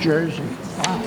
Jersey. Wow.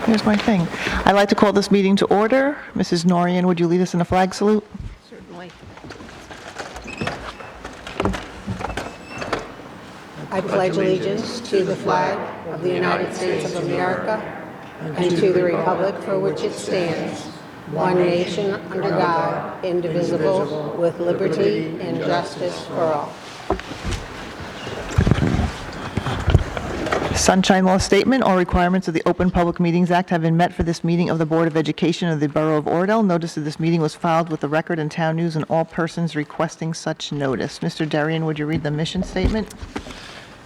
Here's my thing. I'd like to call this meeting to order. Mrs. Norian, would you lead us in a flag salute? Certainly. I pledge allegiance to the flag of the United States of America and to the republic for which it stands, one nation under God, indivisible, with liberty and justice for all. Sunshine Law Statement. All requirements of the Open Public Meetings Act have been met for this meeting of the Board of Education of the Borough of Oradell. Notice of this meeting was filed with the Record and Town News and all persons requesting such notice. Mr. Darien, would you read the mission statement?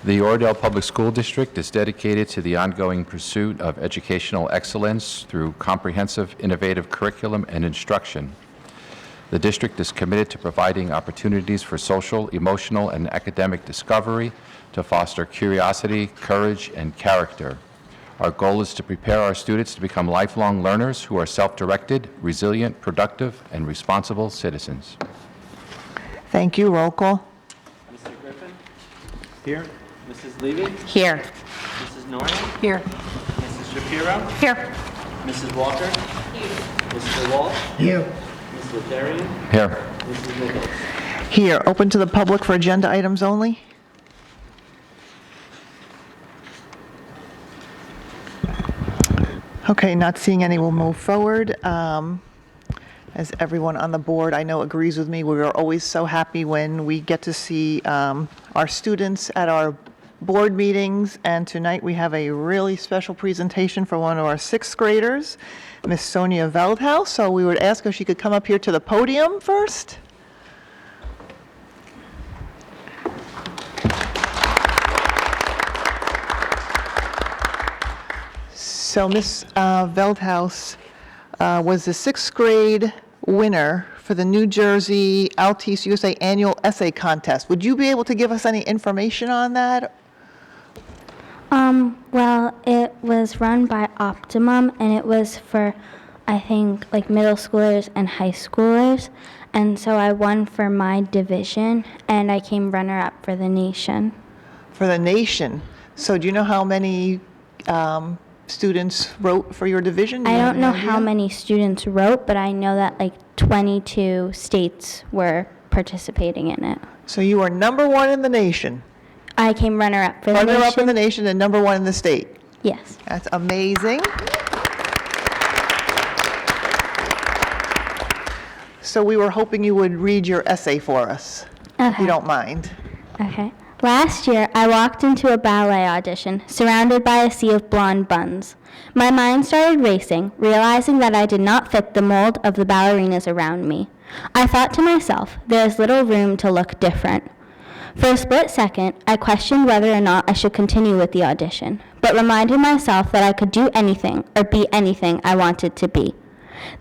The Oradell Public School District is dedicated to the ongoing pursuit of educational excellence through comprehensive, innovative curriculum and instruction. The district is committed to providing opportunities for social, emotional, and academic discovery to foster curiosity, courage, and character. Our goal is to prepare our students to become lifelong learners who are self-directed, resilient, productive, and responsible citizens. Thank you. Roll call. Mr. Griffin? Here. Mrs. Levy? Here. Mrs. Norton? Here. Mrs. Shapiro? Here. Mrs. Walker? Here. Mr. Walsh? Here. Mr. Darien? Here. Mrs. Nichols? Here. Open to the public for agenda items only. Okay, not seeing any, we'll move forward. As everyone on the board I know agrees with me, we are always so happy when we get to see our students at our board meetings, and tonight we have a really special presentation for one of our sixth graders, Miss Sonia Veldhouse. So we would ask if she could come up here to the podium first. So Miss Veldhouse was the sixth grade winner for the New Jersey Altice USA Annual Essay Contest. Would you be able to give us any information on that? Well, it was run by Optimum, and it was for, I think, like middle schoolers and high schoolers. And so I won for my division, and I came runner-up for the nation. For the nation. So do you know how many students wrote for your division? I don't know how many students wrote, but I know that like 22 states were participating in it. So you are number one in the nation. I came runner-up for the nation. Runner-up in the nation and number one in the state. Yes. That's amazing. So we were hoping you would read your essay for us, if you don't mind. Okay. Last year, I walked into a ballet audition, surrounded by a sea of blonde buns. My mind started racing, realizing that I did not fit the mold of the ballerinas around me. I thought to myself, there is little room to look different. For a split second, I questioned whether or not I should continue with the audition, but reminded myself that I could do anything or be anything I wanted to be.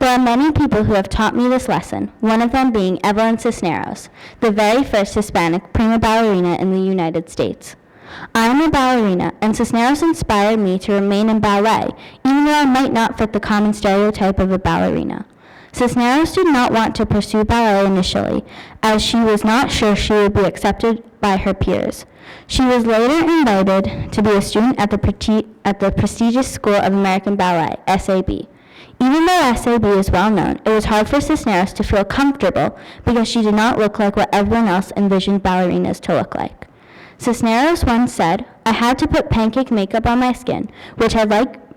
There are many people who have taught me this lesson, one of them being Evelyn Cisneros, the very first Hispanic prima ballerina in the United States. I am a ballerina, and Cisneros inspired me to remain in ballet, even though I might not fit the common stereotype of a ballerina. Cisneros did not want to pursue ballet initially, as she was not sure she would be accepted by her peers. She was later invited to be a student at the prestigious School of American Ballet, SAB. Even though SAB is well known, it was hard for Cisneros to feel comfortable because she did not look like what everyone else envisioned ballerinas to look like. Cisneros once said, "I had to put pancake makeup on my skin, which had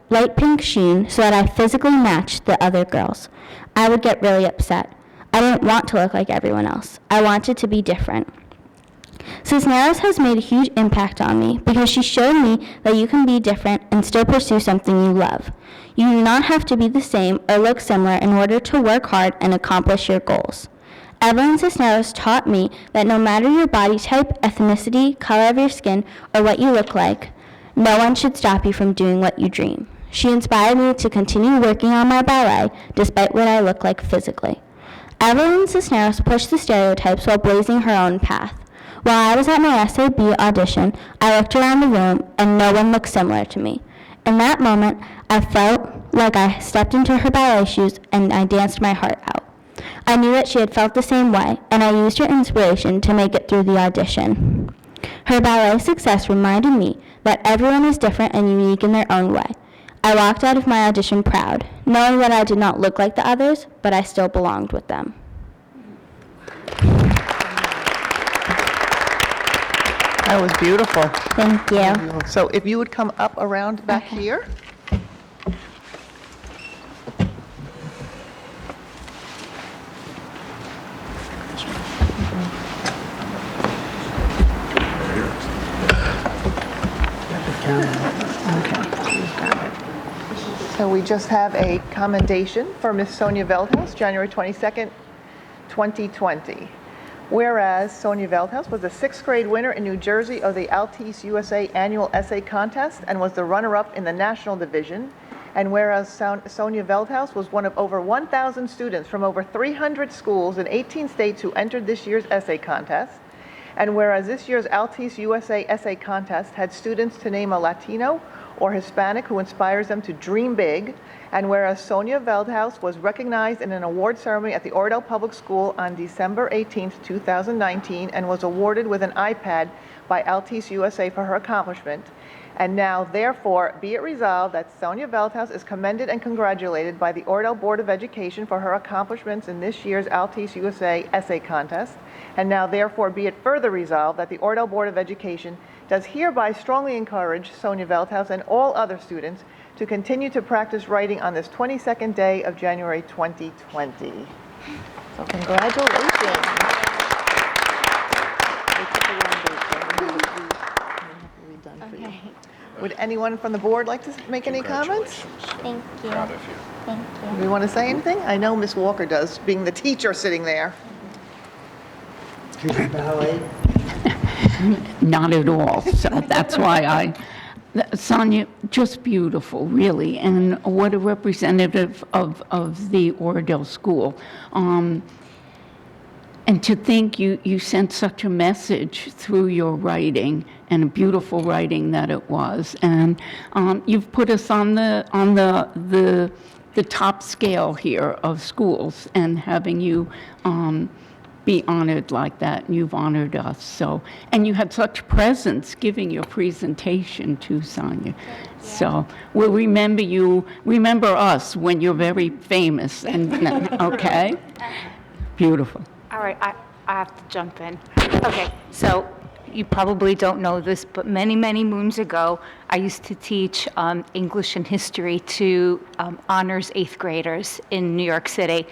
light pink sheen, so that I physically matched the other girls. I would get really upset. I didn't want to look like everyone else. I wanted to be different." Cisneros has made a huge impact on me because she showed me that you can be different and still pursue something you love. You do not have to be the same or look similar in order to work hard and accomplish your goals. Evelyn Cisneros taught me that no matter your body type, ethnicity, color of your skin, or what you look like, no one should stop you from doing what you dream. She inspired me to continue working on my ballet despite what I look like physically. Evelyn Cisneros pushed the stereotypes while blazing her own path. While I was at my SAB audition, I looked around the room and no one looked similar to me. In that moment, I felt like I stepped into her ballet shoes and I danced my heart out. I knew that she had felt the same way, and I used her inspiration to make it through the audition. Her ballet success reminded me that everyone is different and unique in their own way. I walked out of my audition proud, knowing that I did not look like the others, but I still belonged with them. That was beautiful. Thank you. So if you would come up around back here. So we just have a commendation for Miss Sonia Veldhuis, January 22nd, 2020. Whereas Sonia Veldhuis was the 6th grade winner in New Jersey of the Altice USA Annual Essay Contest and was the runner-up in the national division. And whereas Sonia Veldhuis was one of over 1,000 students from over 300 schools in 18 states who entered this year's essay contest. And whereas this year's Altice USA Essay Contest had students to name a Latino or Hispanic who inspires them to dream big, and whereas Sonia Veldhuis was recognized in an award ceremony at the Oradell Public School on December 18, 2019, and was awarded with an iPad by Altice USA for her accomplishment. And now, therefore, be it resolved that Sonia Veldhuis is commended and congratulated by the Oradell Board of Education for her accomplishments in this year's Altice USA Essay Contest. And now, therefore, be it further resolved that the Oradell Board of Education does hereby strongly encourage Sonia Veldhuis and all other students to continue to practice writing on this 22nd day of January 2020. So congratulations. Okay. Would anyone from the board like to make any comments? Thank you. Thank you. Do you want to say anything? I know Miss Walker does, being the teacher sitting there. Ballet. Not at all. So that's why Sonia, just beautiful, really, and what a representative of the Oradell School. And to think you sent such a message through your writing, and a beautiful writing that it was. And you've put us on the top scale here of schools, and having you be honored like that, and you've honored us. So, and you had such presence giving your presentation too, Sonia. So we'll remember you, remember us when you're very famous, and okay? Beautiful. All right, I have to jump in. Okay, so you probably don't know this, but many, many moons ago, I used to teach English and history to honors 8th graders in New York City.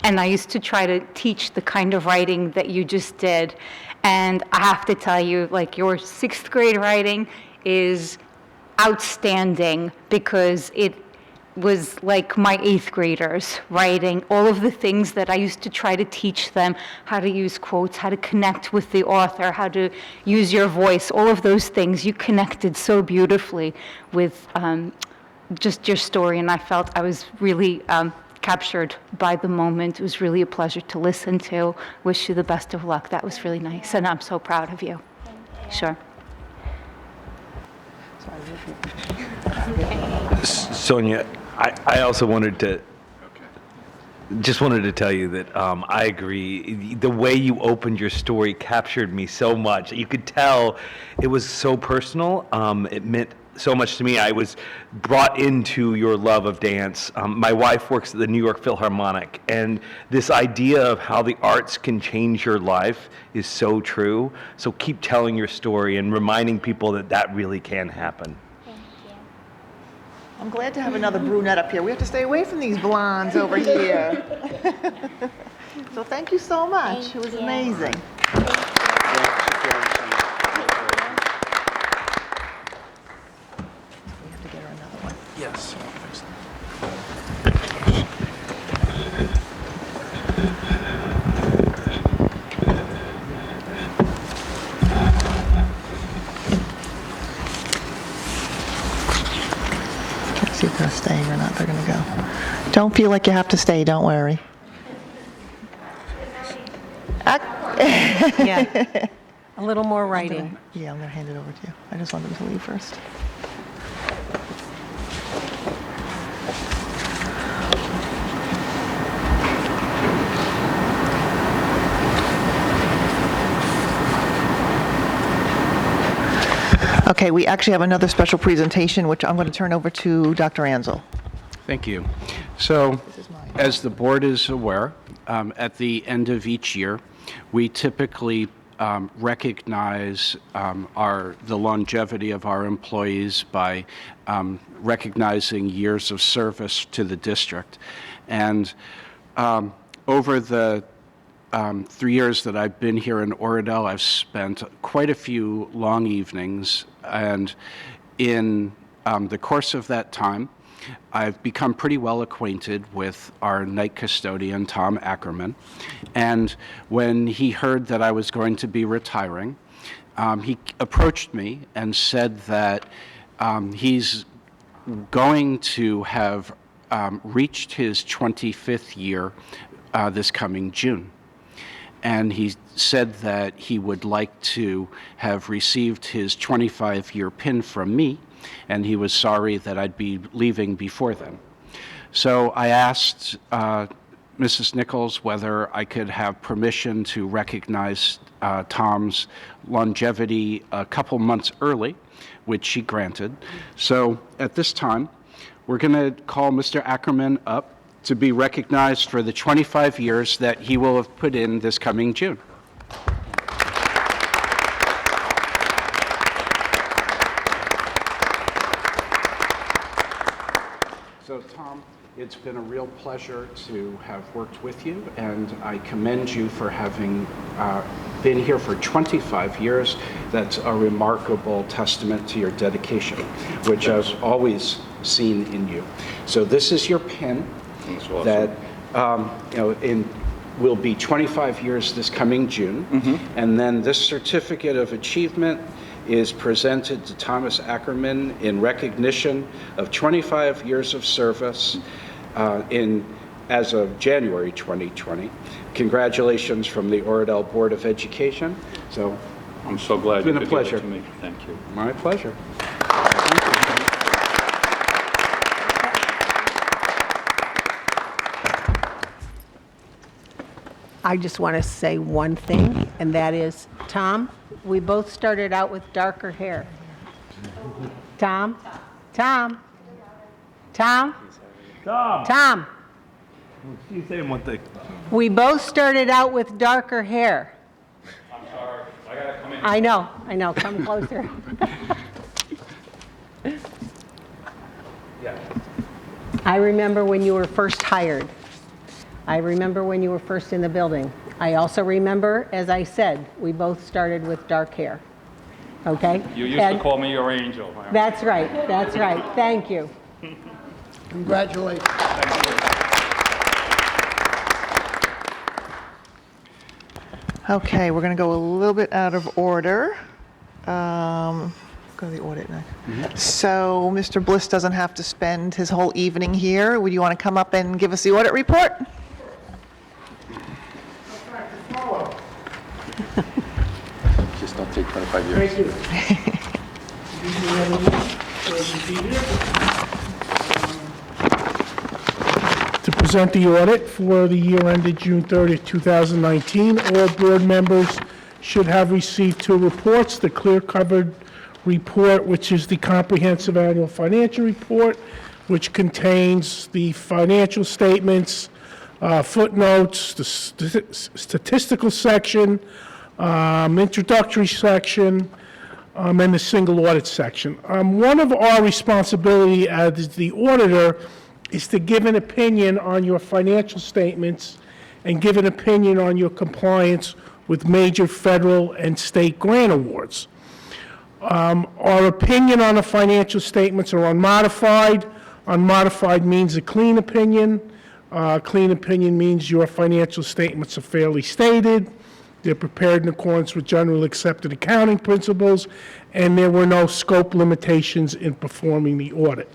And I used to try to teach the kind of writing that you just did. And I have to tell you, like, your 6th grade writing is outstanding, because it was like my 8th graders writing all of the things that I used to try to teach them, how to use quotes, how to connect with the author, how to use your voice, all of those things. You connected so beautifully with just your story, and I felt I was really captured by the moment. It was really a pleasure to listen to. Wish you the best of luck. That was really nice, and I'm so proud of you. Sure. Sonia, I also wanted to tell you that I agree. The way you opened your story captured me so much. You could tell it was so personal. It meant so much to me. I was brought into your love of dance. My wife works at the New York Philharmonic, and this idea of how the arts can change your life is so true. So keep telling your story and reminding people that that really can happen. I'm glad to have another brunette up here. We have to stay away from these blondes over here. So thank you so much. It was amazing. We have to get her another one. Yes. Can't see if they're staying or not. They're going to go. Don't feel like you have to stay. Don't worry. Yeah. A little more writing. Yeah, I'm going to hand it over to you. I just want them to leave first. Okay, we actually have another special presentation, which I'm going to turn over to Dr. Ansel. Thank you. So, as the board is aware, at the end of each year, we typically recognize the longevity of our employees by recognizing years of service to the district. And over the 3 years that I've been here in Oradell, I've spent quite a few long evenings, and in the course of that time, I've become pretty well acquainted with our night custodian, Tom Ackerman, and when he heard that I was going to be retiring, he approached me and said that he's going to have reached his 25th year this coming June. And he said that he would like to have received his 25-year pin from me, and he was sorry that I'd be leaving before then. So I asked Mrs. Nichols whether I could have permission to recognize Tom's longevity a couple months early, which she granted. So at this time, we're going to call Mr. Ackerman up to be recognized for the 25 years that he will have put in this coming June. So, Tom, it's been a real pleasure to have worked with you, and I commend you for having been here for 25 years. That's a remarkable testament to your dedication, which I've always seen in you. So this is your pin that will be 25 years this coming June, and then this certificate of achievement is presented to Thomas Ackerman in recognition of 25 years of service as of January 2020. Congratulations from the Oradell Board of Education. So I'm so glad it's been you a could pleasure. give it to me. Thank you. My pleasure. I just want to say one thing, and that is, Tom, we both started out with darker hair. Tom? Tom? Tom? Tom? You say one thing. We both started out with darker hair. I'm sorry. I gotta come in. I know, come closer. Yeah. I remember when you were first hired. I remember when you were first in the building. I also remember, as I said, we both started with dark hair. Okay? You used to call me your angel. That's right, that's right. Thank you. Congratulations. Okay, we're going to go a little bit out of order. Go to the audit next. So Mr. Bliss doesn't have to spend his whole evening here. Would you want to come up and give us the audit report? Just don't take credit 5 years. Thank you. To present the audit for the year ended June 30th, 2019, all board members should have received 2 reports: the clear-covered report, which is the comprehensive annual financial report, which contains the financial statements, footnotes, the statistical section, introductory section, and the single audit section. One of our responsibility as the auditor is to give an opinion on your financial statements and give an opinion on your compliance with major federal and state grant awards. Our opinion on the financial statements are unmodified. Unmodified means a clean opinion. Clean opinion means your financial statements are fairly stated. They're prepared in accordance with generally accepted accounting principles, and there were no scope limitations in performing the audit.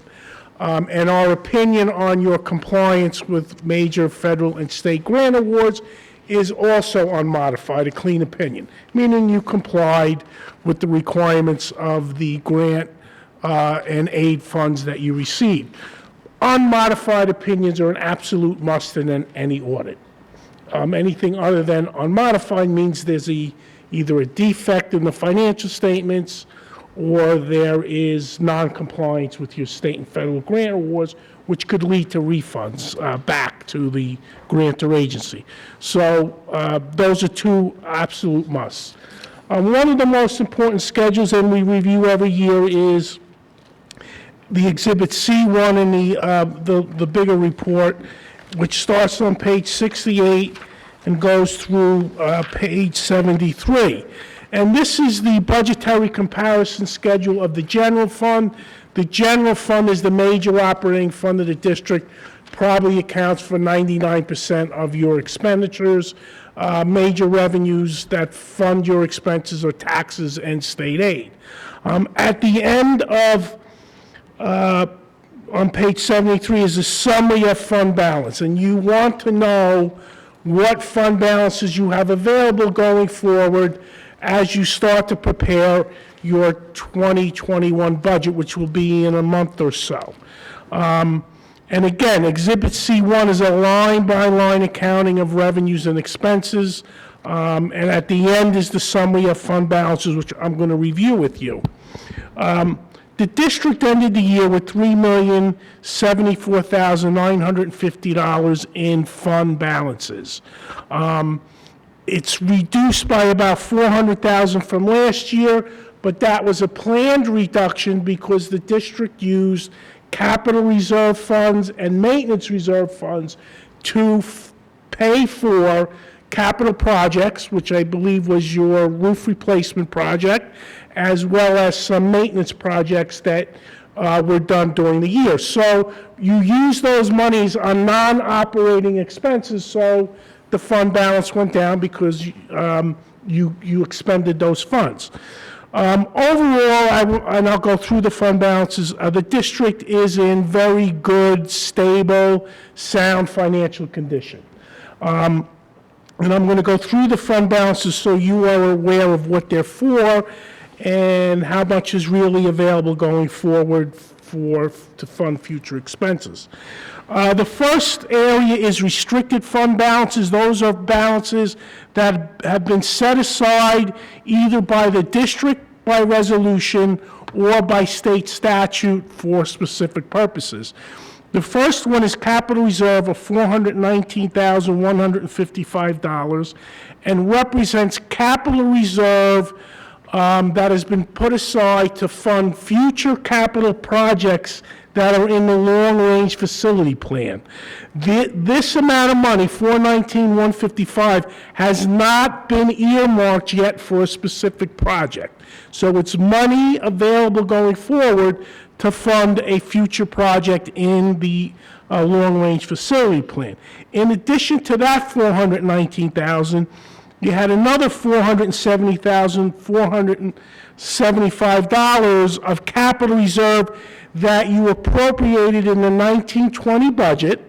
And our opinion on your compliance with major federal and state grant awards is also unmodified, a clean opinion, meaning you complied with the requirements of the grant and aid funds that you received. Unmodified opinions are an absolute must in any audit. Anything other than unmodified means there's either a defect in the financial statements or there is non-compliance with your state and federal grant awards, which could lead to refunds back to the grantor agency. So those are 2 absolute musts. One of the most important schedules, and we review every year, is the Exhibit C1 in the bigger report, which starts on page 68 and goes through page 73. And this is the budgetary comparison schedule of the general fund. The general fund is the major operating fund of the district, probably accounts for 99% of your expenditures. Major revenues that fund your expenses are taxes and state aid. At the end of on page 73 is a summary of fund balance, and you want to know what fund balances you have available going forward as you start to prepare your 2021 budget, which will be in a month or so. And again, Exhibit C1 is a line-by-line accounting of revenues and expenses, and at the end is the summary of fund balances, which I'm going to review with you. The district ended the year with $3,074,950 in fund balances. It's reduced by about $400,000 from last year, but that was a planned reduction because the district used capital reserve funds and maintenance reserve funds to pay for capital projects, which I believe was your roof replacement project, as well as some maintenance projects that were done during the year. So you use those monies on non-operating expenses, so the fund balance went down because you expended those funds. Overall, and I'll go through the fund balances, the district is in very good, stable, sound financial condition. And I'm going to go through the fund balances so you are aware of what they're for and how much is really available going forward to fund future expenses. The first area is restricted fund balances. Those are balances that have been set aside either by the district by resolution or by state statute for specific purposes. The first one is capital reserve of $419,155 and represents capital reserve that has been put aside to fund future capital projects that are in the long-range facility plan. This amount of money, $419,155, has not been earmarked yet for a specific project. So it's money available going forward to fund a future project in the long-range facility plan. In addition to that $419,000, you had another $470,475 of capital reserve that you appropriated in the 1920 budget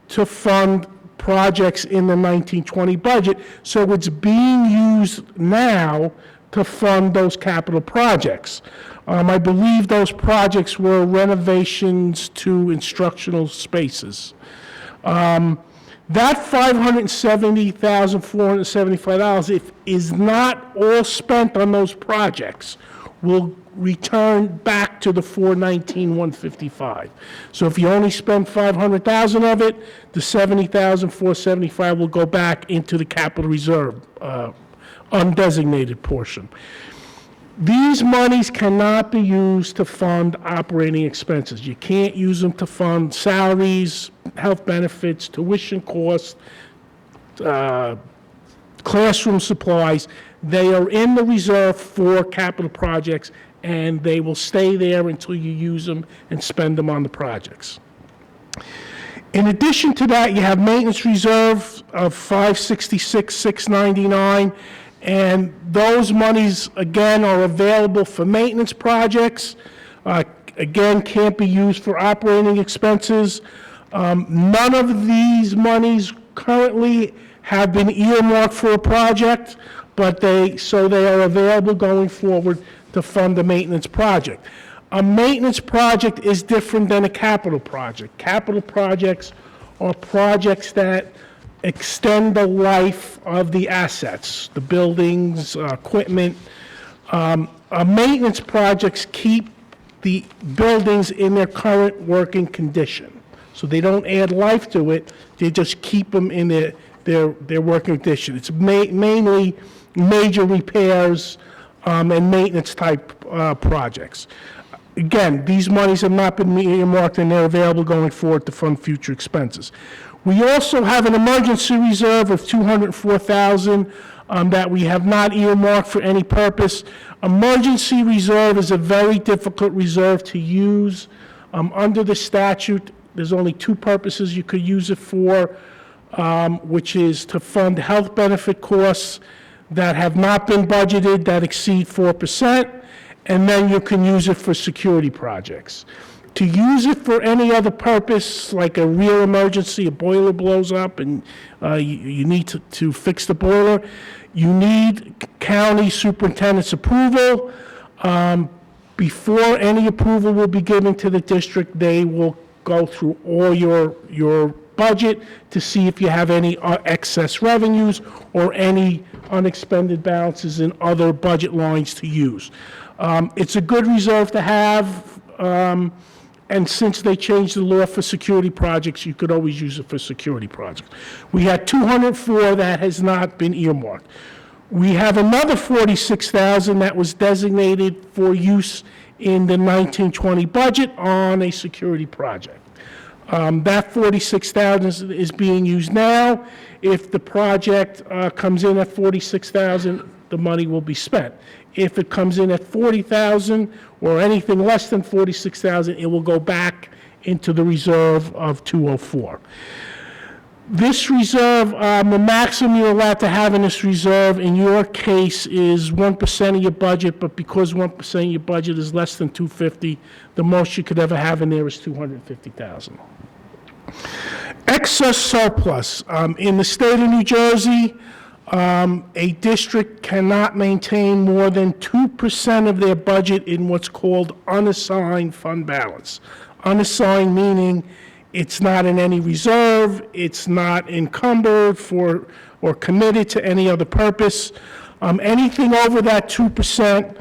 to fund projects in the 1920 budget. So it's being used now to fund those capital projects. I believe those projects were renovations to instructional spaces. That $570,475, if is not all spent on those projects, will return back to the $419,155. So if you only spend $500,000 of it, the $70,475 will go back into the capital reserve, undesignated portion. These monies cannot be used to fund operating expenses. You can't use them to fund salaries, health benefits, tuition costs, classroom supplies. They are in the reserve for capital projects, and they will stay there until you use them and spend them on the projects. In addition to that, you have maintenance reserve of $566,699, and those monies, again, are available for maintenance projects. Again, can't be used for operating expenses. None of these monies currently have been earmarked for a project, but they are available going forward to fund a maintenance project. A maintenance project is different than a capital project. Capital projects are projects that extend the life of the assets, the buildings, equipment. Maintenance projects keep the buildings in their current working condition. So they don't add life to it, they just keep them in their working condition. It's mainly major repairs and maintenance type projects. Again, these monies have not been earmarked and they're available going forward to fund future expenses. We also have an emergency reserve of $204,000 that we have not earmarked for any purpose. Emergency reserve is a very difficult reserve to use. Under the statute, there's only two purposes you could use it for, which is to fund health benefit costs that have not been budgeted that exceed 4%, and then you can use it for security projects. To use it for any other purpose, like a real emergency, a boiler blows up and you need to fix the boiler, you need county superintendent's approval. Before any approval will be given to the district, they will go through all your budget to see if you have any excess revenues or any unexpended balances in other budget lines to use. It's a good reserve to have, and since they changed the law for security projects, you could always use it for security projects. We had 204 that has not been earmarked. We have another 46,000 that was designated for use in the 1920 budget on a security project. That 46,000 is being used now. If the project comes in at 46,000, the money will be spent. If it comes in at 40,000 or anything less than 46,000, it will go back into the reserve of 204. This reserve, the maximum you're allowed to have in this reserve, in your case, is 1% of your budget, but because 1% of your budget is less than 250, the most you could ever have in there is 250,000. Excess surplus. In the state of New Jersey, a district cannot maintain more than 2% of their budget in what's called unassigned fund balance. Unassigned meaning it's not in any reserve, it's not encumbered for or committed to any other purpose. Anything over that 2%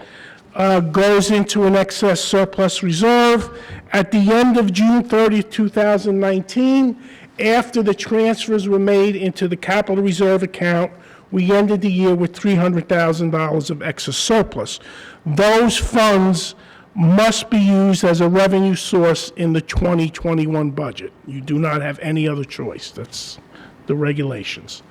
goes into an excess surplus reserve. At the end of June 30, 2019, after the transfers were made into the capital reserve account, we ended the year with $300,000 of excess surplus. Those funds must be used as a revenue source in the 2021 budget. You do not have any other choice. That's the regulations.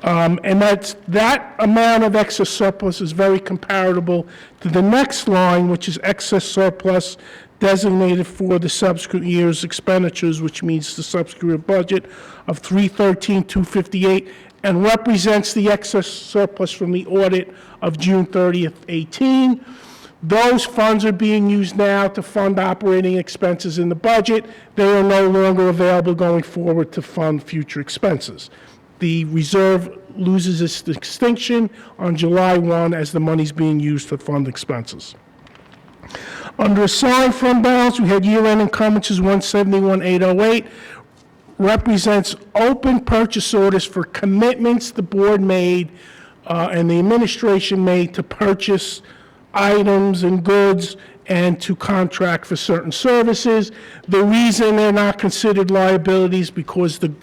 And that amount of excess surplus is very comparable to the next line, which is excess surplus designated for the subsequent year's expenditures, which means the subsequent budget of $313,258, and represents the excess surplus from the audit of June 30th, 18. Those funds are being used now to fund operating expenses in the budget. They are no longer available going forward to fund future expenses. The reserve loses its extinction on July 1 as the money's being used to fund expenses. Under assigned fund balance, we had year-end encumbrances 171,808, represents open purchase orders for commitments the board made and the administration made to purchase items and goods and to contract for certain services. The reason they're not considered liabilities because the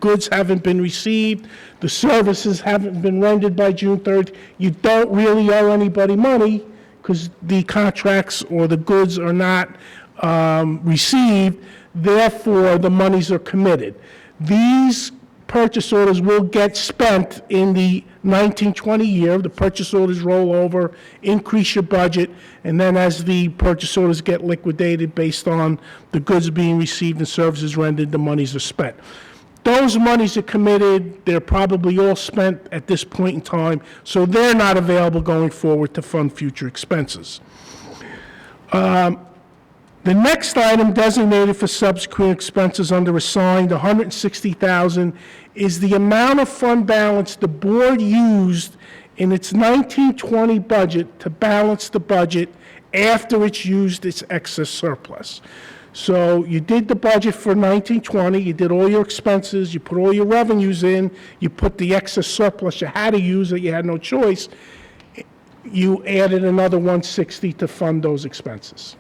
goods haven't been received, the services haven't been rendered by June 3rd. You don't really owe anybody money because the contracts or the goods are not received, therefore the monies are committed. These purchase orders will get spent in the 1920 year. The purchase orders roll over, increase your budget, and then as the purchase orders get liquidated based on the goods being received and services rendered, the monies are spent. Those monies are committed, they're probably all spent at this point in time, so they're not available going forward to fund future expenses. The next item designated for subsequent expenses under assigned, $160,000, is the amount of fund balance the board used in its 1920 budget to balance the budget after it's used its excess surplus. So you did the budget for 1920, you did all your expenses, you put all your revenues in, you put the excess surplus you had to use that you had no choice, you added another 160 to fund those expenses.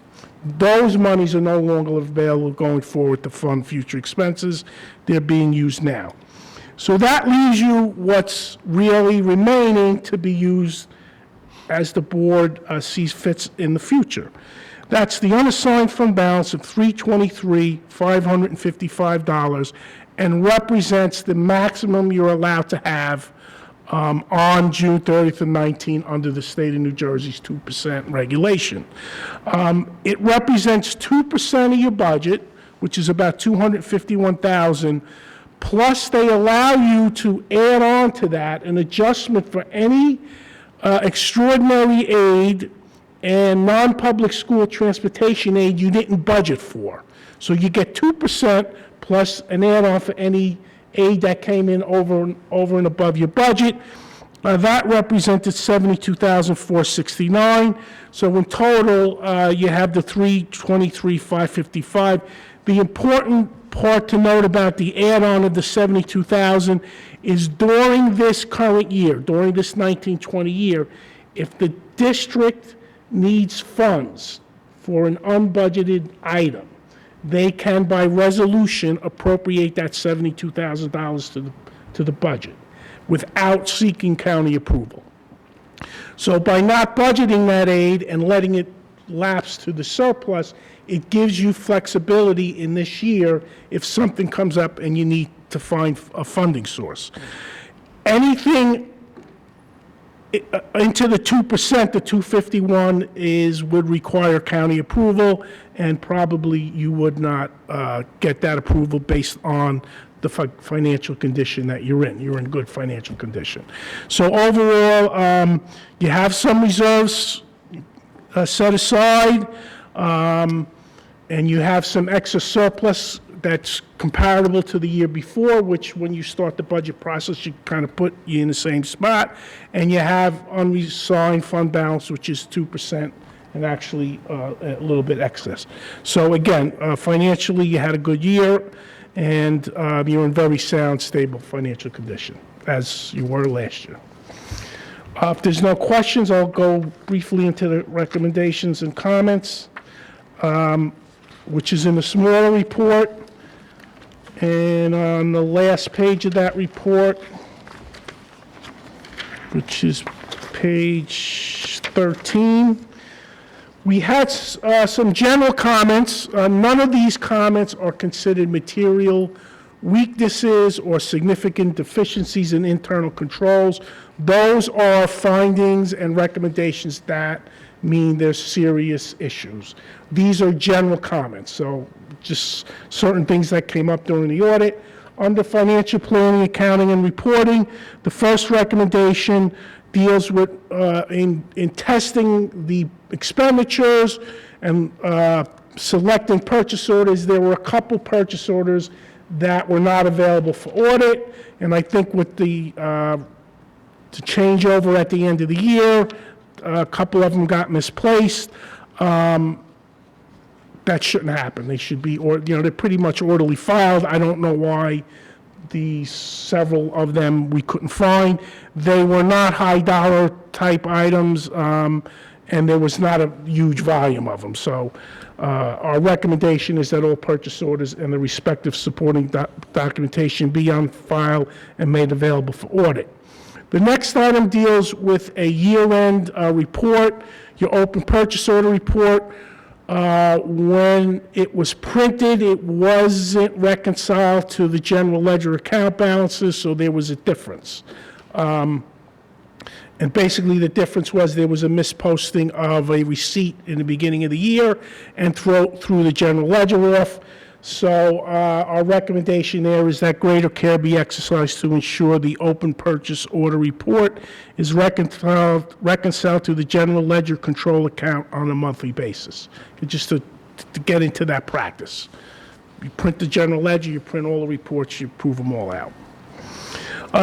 Those monies are no longer available going forward to fund future expenses. They're being used now. So that leaves you what's really remaining to be used as the board sees fits in the future. That's the unassigned fund balance of $323,555 and represents the maximum you're allowed to have on June 30th of 19 under the state of New Jersey's 2% regulation. It represents 2% of your budget, which is about $251,000, plus they allow you to add on to that an adjustment for any extraordinary aid and non-public school transportation aid you didn't budget for. So you get 2% plus an add-on for any aid that came in over and above your budget. That represented $72,469. So in total, you have the $323,555. The important part to note about the add-on of the $72,000 is during this current year, during this 1920 year, if the district needs funds for an unbudgeted item, they can, by resolution, appropriate that $72,000 to the budget without seeking county approval. So by not budgeting that aid and letting it lapse to the surplus, it gives you flexibility in this year if something comes up and you need to find a funding source. Anything into the 2%, the 251 would require county approval, and probably you would not get that approval based on the financial condition that you're in. You're in good financial condition. So overall, you have some reserves set aside, and you have some excess surplus that's comparable to the year before, which when you start the budget process, should kind of put you in the same spot. And you have unassigned fund balance, which is 2% and actually a little bit excess. So again, financially, you had a good year, and you're in very sound, stable financial condition, as you were last year. If there's no questions, I'll go briefly into the recommendations and comments, which is in the smaller report. And on the last page of that report, which is page 13, we had some general comments. None of these comments are considered material weaknesses or significant deficiencies in internal controls. Those are findings and recommendations that mean there's serious issues. These are general comments, so just certain things that came up during the audit. Under financial planning, accounting, and reporting, the first recommendation deals with in testing the expenditures and selecting purchase orders. There were a couple purchase orders that were not available for audit, and I think with the changeover at the end of the year, a couple of them got misplaced. That shouldn't happen. They should be, they're pretty much orderly filed. I don't know why several of them we couldn't find. They were not high-dollar type items, and there was not a huge volume of them. So our recommendation is that all purchase orders and the respective supporting documentation be on file and made available for audit. The next item deals with a year-end report, your open purchase order report. When it was printed, it wasn't reconciled to the general ledger account balances, so there was a difference. And basically, the difference was there was a misposting of a receipt in the beginning of the year and threw the general ledger off. So our recommendation there is that greater care be exercised to ensure the open purchase order report is reconciled to the general ledger control account on a monthly basis. Just to get into that practice. You print the general ledger, you print all the reports, you prove them all out.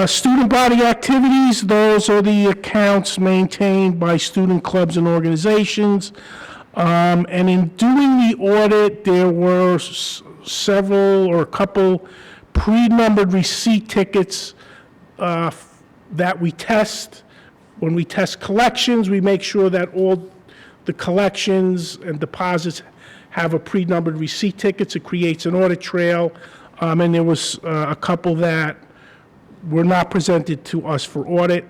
Student body activities, those are the accounts maintained by student clubs and organizations. And in doing the audit, there were several or a couple pre-numbered receipt tickets that we test. When we test collections, we make sure that all the collections and deposits have a pre-numbered receipt tickets. It creates an audit trail. And there was a couple that were not presented to us for audit.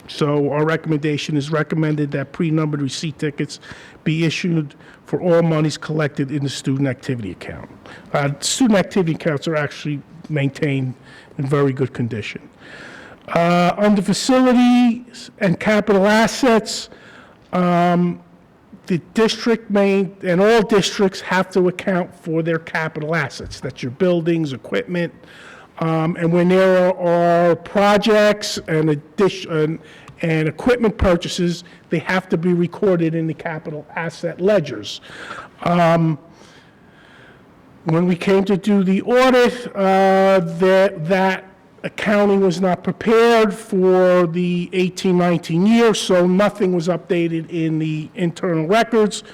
So our recommendation is recommended that pre-numbered receipt tickets be issued for all monies collected in the student activity account. Student activity accounts are actually maintained in very good condition. Under facilities and capital assets, the district and all districts have to account for their capital assets. That's your buildings, equipment, and when there are projects and equipment purchases, they have to be recorded in the capital asset ledgers. When we came to do the audit, that accounting was not prepared for the 18-19 year, so nothing was updated in the internal records.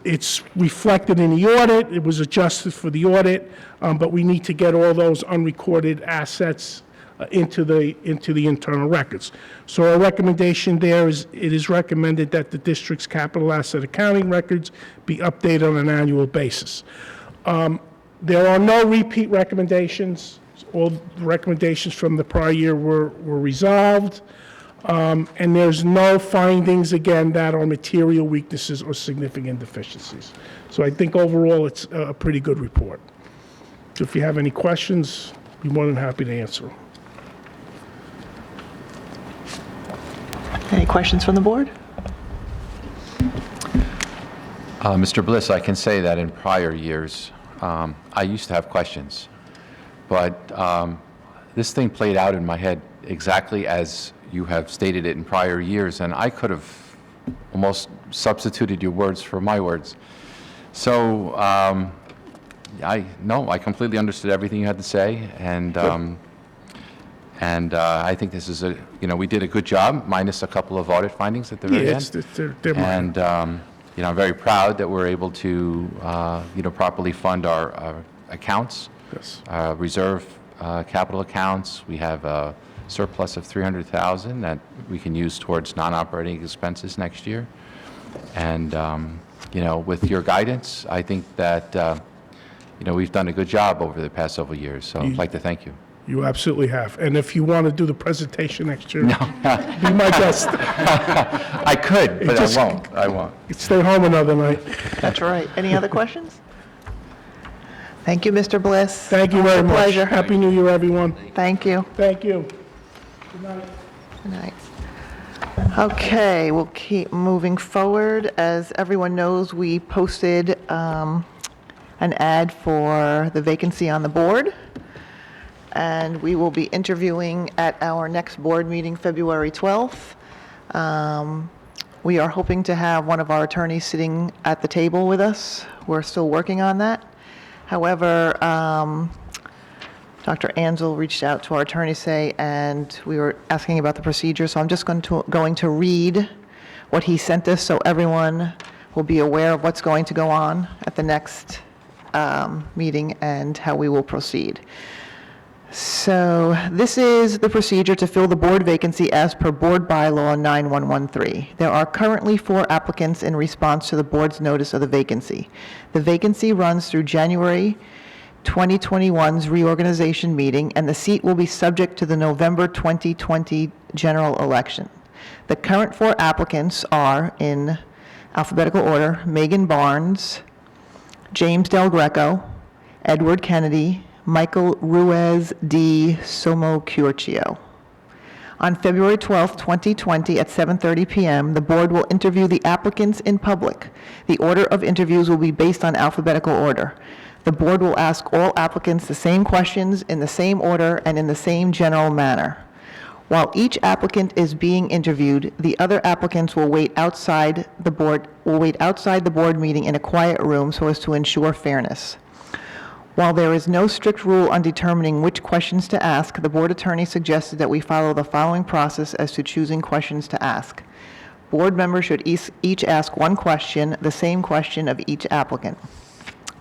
It's reflected in the audit. It was adjusted for the audit, but we need to get all those unrecorded assets into the internal records. So our recommendation there is, it is recommended that the district's capital asset accounting records be updated on an annual basis. There are no repeat recommendations. All the recommendations from the prior year were resolved. And there's no findings, again, that are material weaknesses or significant deficiencies. So I think overall it's a pretty good report. So if you have any questions, I'd be more than happy to answer them. Any questions from the board? Mr. Bliss, I can say that in prior years, I used to have questions, but this thing played out in my head exactly as you have stated it in prior years, and I could have almost substituted your words for my words. So I completely understood everything you had to say, and I think this is we did a good job, minus a couple of audit findings at the very end. They're And I'm very proud that we're able to properly fund our accounts, Yes. reserve capital accounts. We have a surplus of $300,000 that we can use towards non-operating expenses next year. And with your guidance, I think that we've done a good job over the past several years. So I'd like to thank you. You absolutely have. And if you want to do the presentation next year, be my guest. I could, but Just- I won't. Stay home another night. That's right. Any other questions? Thank you, Mr. Bliss. Thank you very Always a much. pleasure. Happy New Year, everyone. Thank you. Thank you. Good night. Okay, we'll keep moving forward. As everyone knows, we posted an ad for the vacancy on the board, and we will be interviewing at our next board meeting, February 12th. We are hoping to have one of our attorneys sitting at the table with us. We're still working on that. However, Dr. Ansel reached out to our attorney today, and we were asking about the procedure, so I'm just going to read what he sent us so everyone will be aware of what's going to go on at the next meeting and how we will proceed. So this is the procedure to fill the board vacancy as per Board Bylaw 9113. There are currently 4 applicants in response to the board's notice of the vacancy. The vacancy runs through January 2021's reorganization meeting, and the seat will be subject to the November 2020 general election. The current 4 applicants are, in alphabetical order, Megan Barnes, James Del Greco, Edward Kennedy, Michael Ruiz de Somocurcio. On February 12, 2020, at 7:30 p.m., the board will interview the applicants in public. The order of interviews will be based on alphabetical order. The board will ask all applicants the same questions in the same order and in the same general manner. While each applicant is being interviewed, the other applicants will wait outside the board meeting in a quiet room so as to ensure fairness. While there is no strict rule on determining which questions to ask, the board attorney suggested that we follow the following process as to choosing questions to ask. Board members should each ask one question, the same question of each applicant.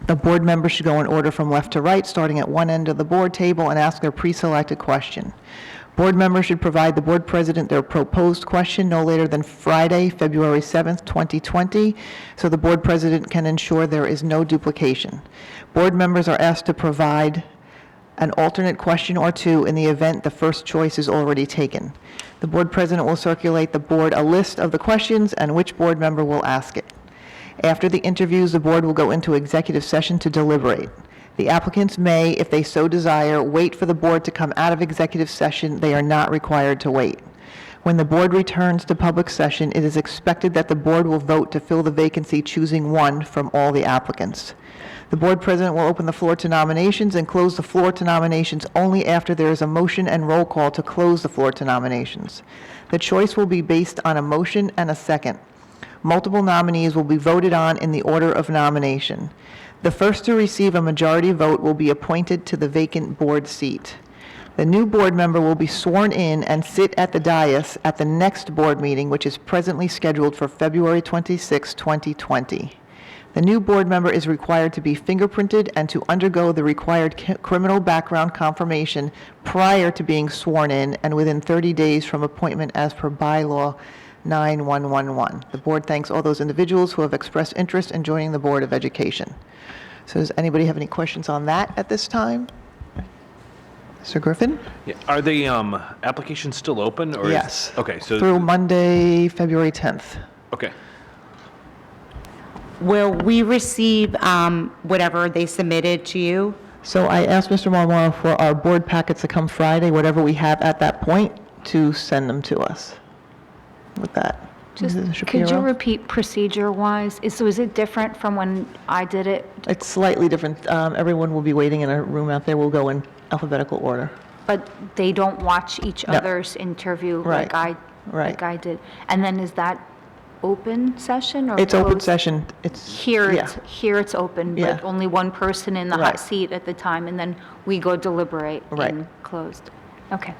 The board members should go in order from left to right, starting at one end of the board table, and ask their pre-selected question. Board members should provide the board president their proposed question no later than Friday, February 7th, 2020, so the board president can ensure there is no duplication. Board members are asked to provide an alternate question or 2 in the event the first choice is already taken. The board president will circulate the board a list of the questions and which board member will ask it. After the interviews, the board will go into executive session to deliberate. The applicants may, if they so desire, wait for the board to come out of executive session. They are not required to wait. When the board returns to public session, it is expected that the board will vote to fill the vacancy, choosing one from all the applicants. The board president will open the floor to nominations and close the floor to nominations only after there is a motion and roll call to close the floor to nominations. The choice will be based on a motion and a second. Multiple nominees will be voted on in the order of nomination. The first to receive a majority vote will be appointed to the vacant board seat. The new board member will be sworn in and sit at the dais at the next board meeting, which is presently scheduled for February 26, 2020. The new board member is required to be fingerprinted and to undergo the required criminal background confirmation prior to being sworn in and within 30 days from appointment as per bylaw 9111. The board thanks all those individuals who have expressed interest in joining the Board of Education. So does anybody have any questions on that at this time? Mr. Griffin? Yeah. Are the applications still open? Or Yes. Okay, so... Through Monday, February 10th. Okay. Will we receive whatever they submitted to you? So I asked Mr. Marmara for our board packets to come Friday, whatever we have at that point, to send them to us with that. Just, Mrs. could you Shapiro? repeat procedure-wise? So is it different from when I did it? It's slightly different. Everyone will be waiting in a room out there. We'll go in alphabetical order. But they don't watch each No. other's interview Right. like I did? And then is that open session or It's open closed? session. It's, Here, yeah. here it's open, Yeah. but only one person in the Right. hot seat at the time, and then we go deliberate Right. in closed. Okay.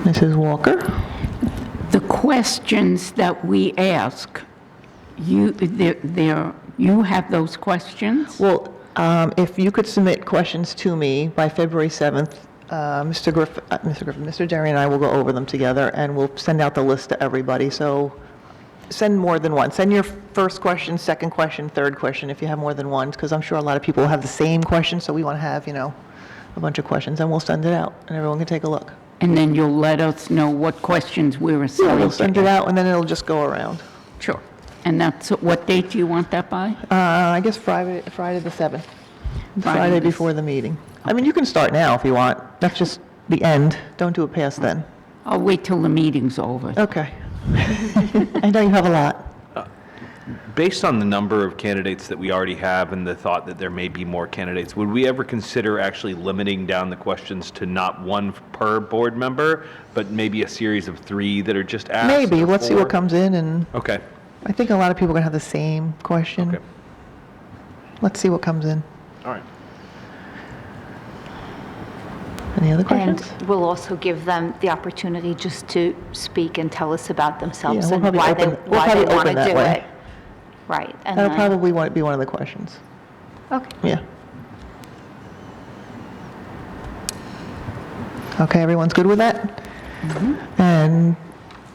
Mrs. Walker? The questions that we ask, you have those questions? Well, if you could submit questions to me by February 7th, Mr. Derry and I will go over them together, and we'll send out the list to everybody. So send more than one. Send your first question, second question, third question, if you have more than one, because I'm sure a lot of people have the same question, so we want to have, a bunch of questions, and we'll send it out, and everyone can take a look. And then you'll let us know what questions we're Yeah, assigned we'll to. send it out, and then it'll just go around. Sure. And that's, what date do you want that by? I guess Friday the 7th. Friday the before the meeting. I mean, you can start now if you want. That's just the end. Don't do it past then. I'll wait till the meeting's over. Okay. I know you have a lot. Based on the number of candidates that we already have and the thought that there may be more candidates, would we ever consider actually limiting down the questions to not one per board member, but maybe a series of 3 that are just asked? Maybe. or Let's see 4? what comes in and, Okay. I think a lot of people are going to have the same question. Okay. Let's see what comes in. All right. Any other And questions? we'll also give them the opportunity just to speak and tell us about themselves Yeah, we'll and probably why they open want to that do way. it. Right. And That'll then- probably be one of the questions. Okay. Yeah. Okay, everyone's good with that? And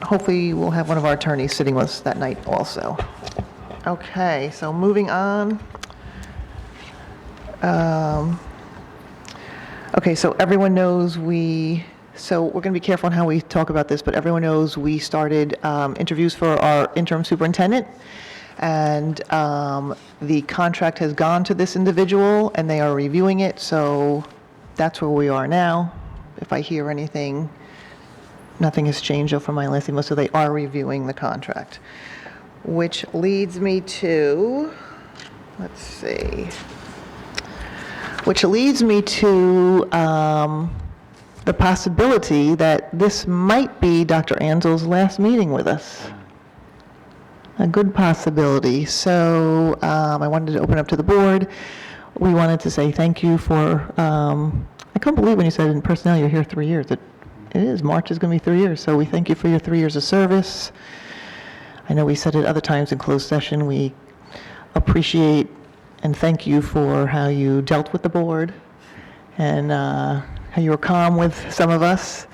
hopefully we'll have one of our attorneys sitting with us that night also. Okay, so moving on. Okay, so everyone knows so we're going to be careful on how we talk about this, but everyone knows we started interviews for our interim superintendent, and the contract has gone to this individual, and they are reviewing it, so that's where we are now. If I hear anything, nothing has changed from my last email, so they are reviewing the contract. Which leads me to, let's see, which leads me to the possibility that this might be Dr. Ansel's last meeting with us. A good possibility. So I wanted to open up to the board. We wanted to say thank you for, I couldn't believe when you said in personnel you're here 3 years. It is, March is going to be 3 years. So we thank you for your 3 years of service. I know we said it other times in closed session. We appreciate and thank you for how you dealt with the board and how you were calm with some of us.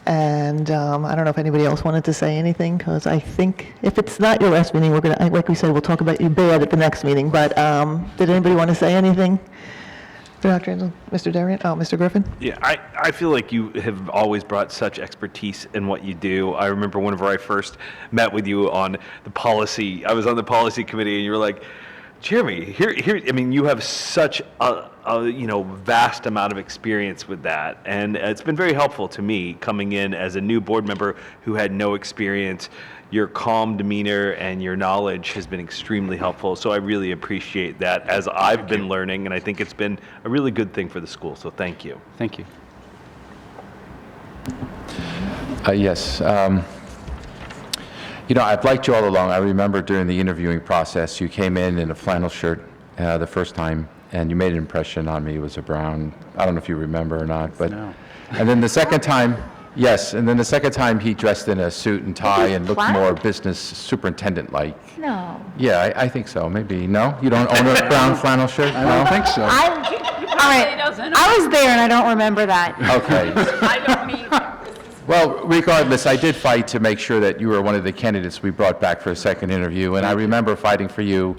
And I don't know if anybody else wanted to say anything, because I think if it's not your last meeting, we're going to, like we said, we'll talk about you bad at the next meeting. But did anybody want to say anything? Dr. Ansel, Mr. Darian, Mr. Griffin? Yeah, I feel like you have always brought such expertise in what you do. I remember whenever I first met with you on the policy, I was on the policy committee, and you were like, Jeremy, here, I mean, you have such a vast amount of experience with that, and it's been very helpful to me coming in as a new board member who had no experience. Your calm demeanor and your knowledge has been extremely helpful, so I really appreciate that as I've been learning, and I think it's been a really good thing for the school, so thank you. Thank you. Yes. I've liked you all along. I remember during the interviewing process, you came in a flannel shirt the first time, and you made an impression on me. It was a brown, I don't know if you remember or not, but, No. And then the second time, yes, and then the second time he dressed in a suit and tie and looked more business superintendent-like. No. Yeah, I think so, maybe. No? You don't own a brown flannel shirt? I don't think so. All right. I was there and I don't remember that. Okay. I don't either. Well, regardless, I did fight to make sure that you were one of the candidates we brought back for a second interview, and I remember fighting for you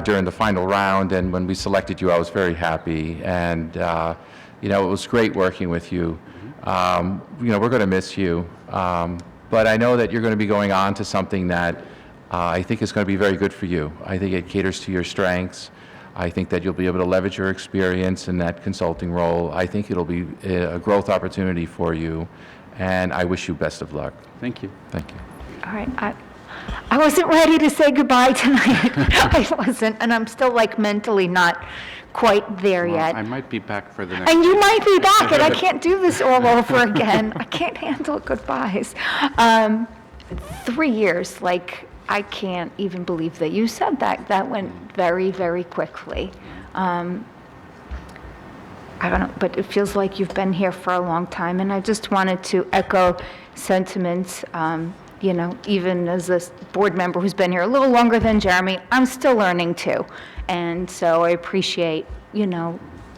during the final round, and when we selected you, I was very happy, and it was great working with you. We're going to miss you, but I know that you're going to be going on to something that I think is going to be very good for you. I think it caters to your strengths. I think that you'll be able to leverage your experience in that consulting role. I think it'll be a growth opportunity for you. And I wish you best of luck. Thank you. Thank you. All right. I wasn't ready to say goodbye tonight. I wasn't, and I'm still mentally not quite there Well, yet. I might be back for the next. And you might be back, and I can't do this all over again. I can't handle goodbyes. 3 years, I can't even believe that you said that. That went very, very quickly. I don't know, but it feels like you've been here for a long time, and I just wanted to echo sentiments. Even as a board member who's been here a little longer than Jeremy, I'm still learning too. And so I appreciate,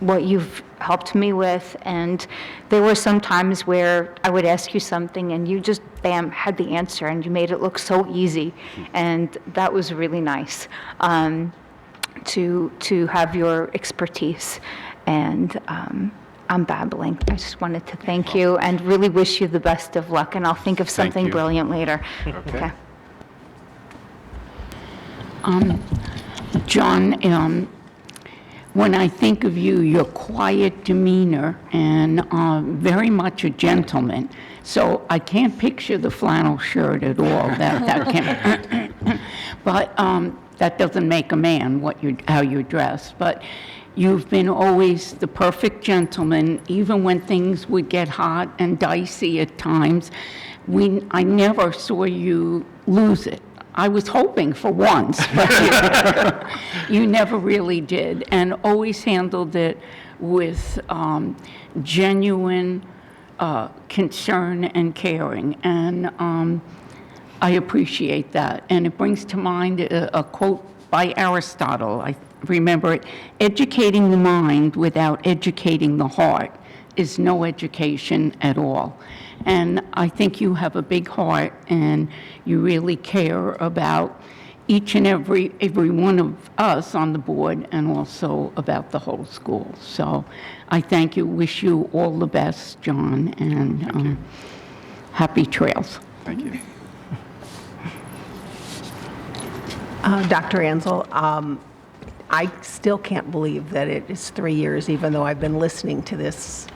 what you've helped me with. And there were some times where I would ask you something and you just, bam, had the answer, and you made it look so easy. And that was really nice to have your expertise. And I'm babbling. I just wanted to thank you and really wish you the best of luck, and I'll think of something you. brilliant later. Okay. John, when I think of you, your quiet demeanor and very much a gentleman. So I can't picture the flannel shirt at all. That can't. But that doesn't make a man how you're dressed. But you've been always the perfect gentleman, even when things would get hot and dicey at times. I never saw you lose it. I was hoping for once, but you never really did, and always handled it with genuine concern and caring, and I appreciate that. And it brings to mind a quote by Aristotle. I remember it: "Educating the mind without educating the heart is no education at all." And I think you have a big heart, and you really care about each and every one of us on the board, and also about the whole school. So I thank you, wish you all the best, John, and happy trails. Thank you. Dr. Ansel, I still can't believe that it is 3 years, even though I've been listening to this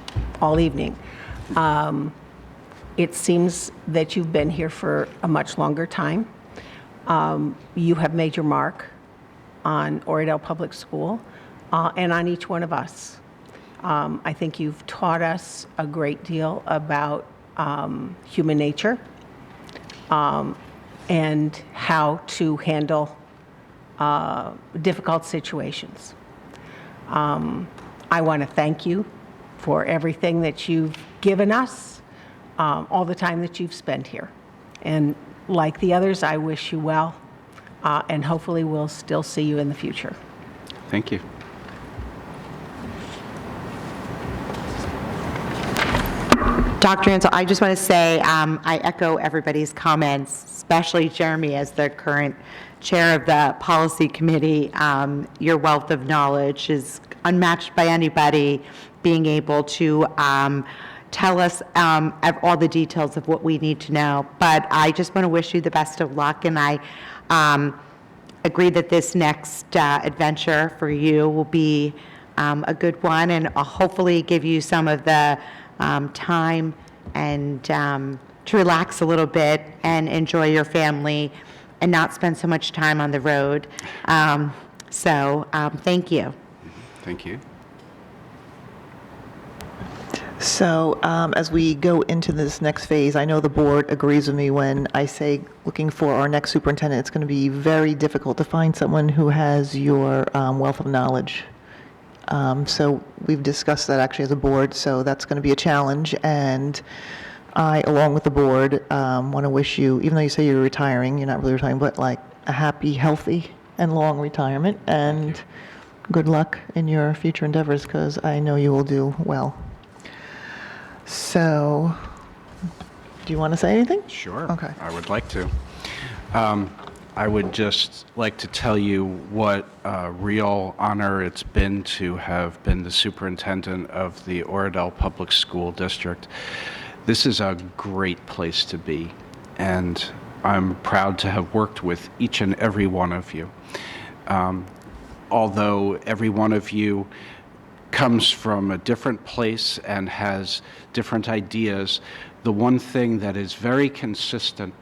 all evening. It seems that you've been here for a much longer time. You have made your mark on Oradell Public School and on each one of us. I think you've taught us a great deal about human nature and how to handle difficult situations. I want to thank you for everything that you've given us, all the time that you've spent here. And like the others, I wish you well, and hopefully we'll still see you in the future. Thank you. Dr. Ansel, I just want to say I echo everybody's comments, especially Jeremy as the current chair of the policy committee. Your wealth of knowledge is unmatched by anybody, being able to tell us all the details of what we need to know. But I just want to wish you the best of luck, and I agree that this next adventure for you will be a good one, and hopefully give you some of the time and to relax a little bit and enjoy your family and not spend so much time on the road. Thank you. Thank you. So as we go into this next phase, I know the board agrees with me when I say looking for our next superintendent, it's going to be very difficult to find someone who has your wealth of knowledge. So we've discussed that actually as a board, so that's going to be a challenge. And I, along with the board, want to wish you, even though you say you're retiring, you're not really retiring, but like a happy, healthy, and long retirement. And good luck in your future endeavors, because I know you will do well. So, do you want to say anything? Sure. Okay. I would like to. I would just like to tell you what a real honor it's been to have been the superintendent of the Oradell Public School District. This is a great place to be, and I'm proud to have worked with each and every one of you. Although every one of you comes from a different place and has different ideas, the one thing that is very consistent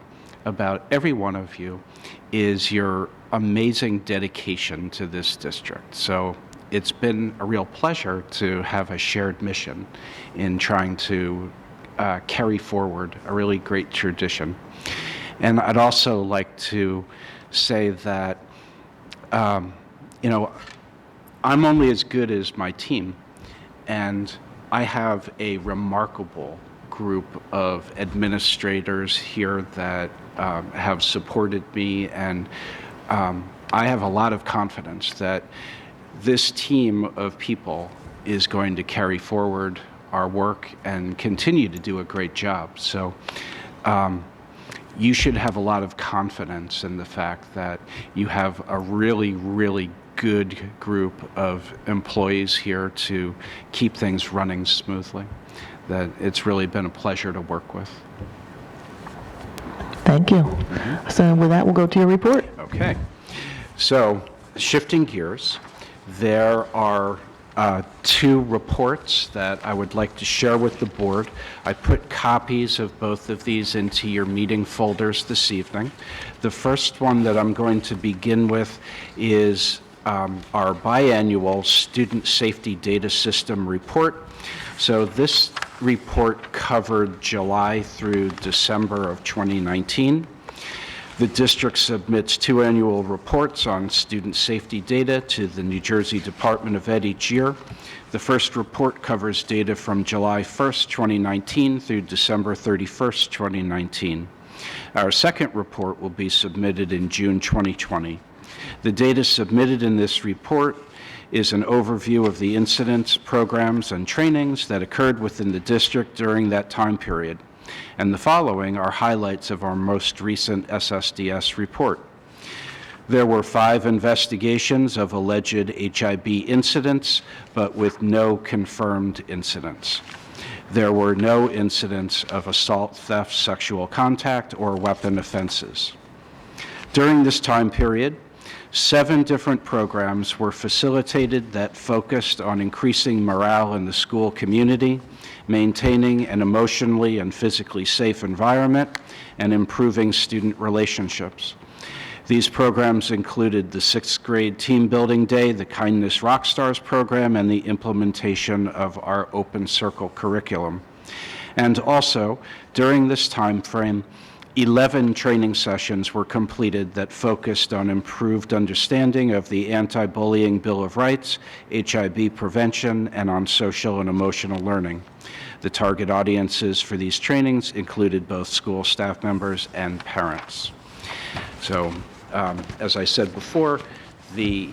about every one of you is your amazing dedication to this district. So it's been a real pleasure to have a shared mission in trying to carry forward a really great tradition. And I'd also like to say that, I'm only as good as my team, and I have a remarkable group of administrators here that have supported me, and I have a lot of confidence that this team of people is going to carry forward our work and continue to do a great job. So you should have a lot of confidence in the fact that you have a really, really good group of employees here to keep things running smoothly. That it's really been a pleasure to work with. Thank you. So with that, we'll go to your report. Okay. So shifting gears, there are two reports that I would like to share with the board. I put copies of both of these into your meeting folders this evening. The first one that I'm going to begin with is our biannual Student Safety Data System report. So this report covered July through December of 2019. The district submits 2 annual reports on student safety data to the New Jersey Department of Ed each year. The first report covers data from July 1st, 2019 through December 31st, 2019. Our second report will be submitted in June 2020. The data submitted in this report is an overview of the incidents, programs, and trainings that occurred within the district during that time period. And the following are highlights of our most recent SSDS report. There were 5 investigations of alleged HIB incidents, but with no confirmed incidents. There were no incidents of assault, theft, sexual contact, or weapon offenses. During this time period, 7 different programs were facilitated that focused on increasing morale in the school community, maintaining an emotionally and physically safe environment, and improving student relationships. These programs included the 6th grade team building day, the Kindness Rockstars program, and the implementation of our Open Circle curriculum. And also, during this time frame, 11 training sessions were completed that focused on improved understanding of the Anti-Bullying Bill of Rights, HIB prevention, and on social and emotional learning. The target audiences for these trainings included both school staff members and parents. So, as I said before, the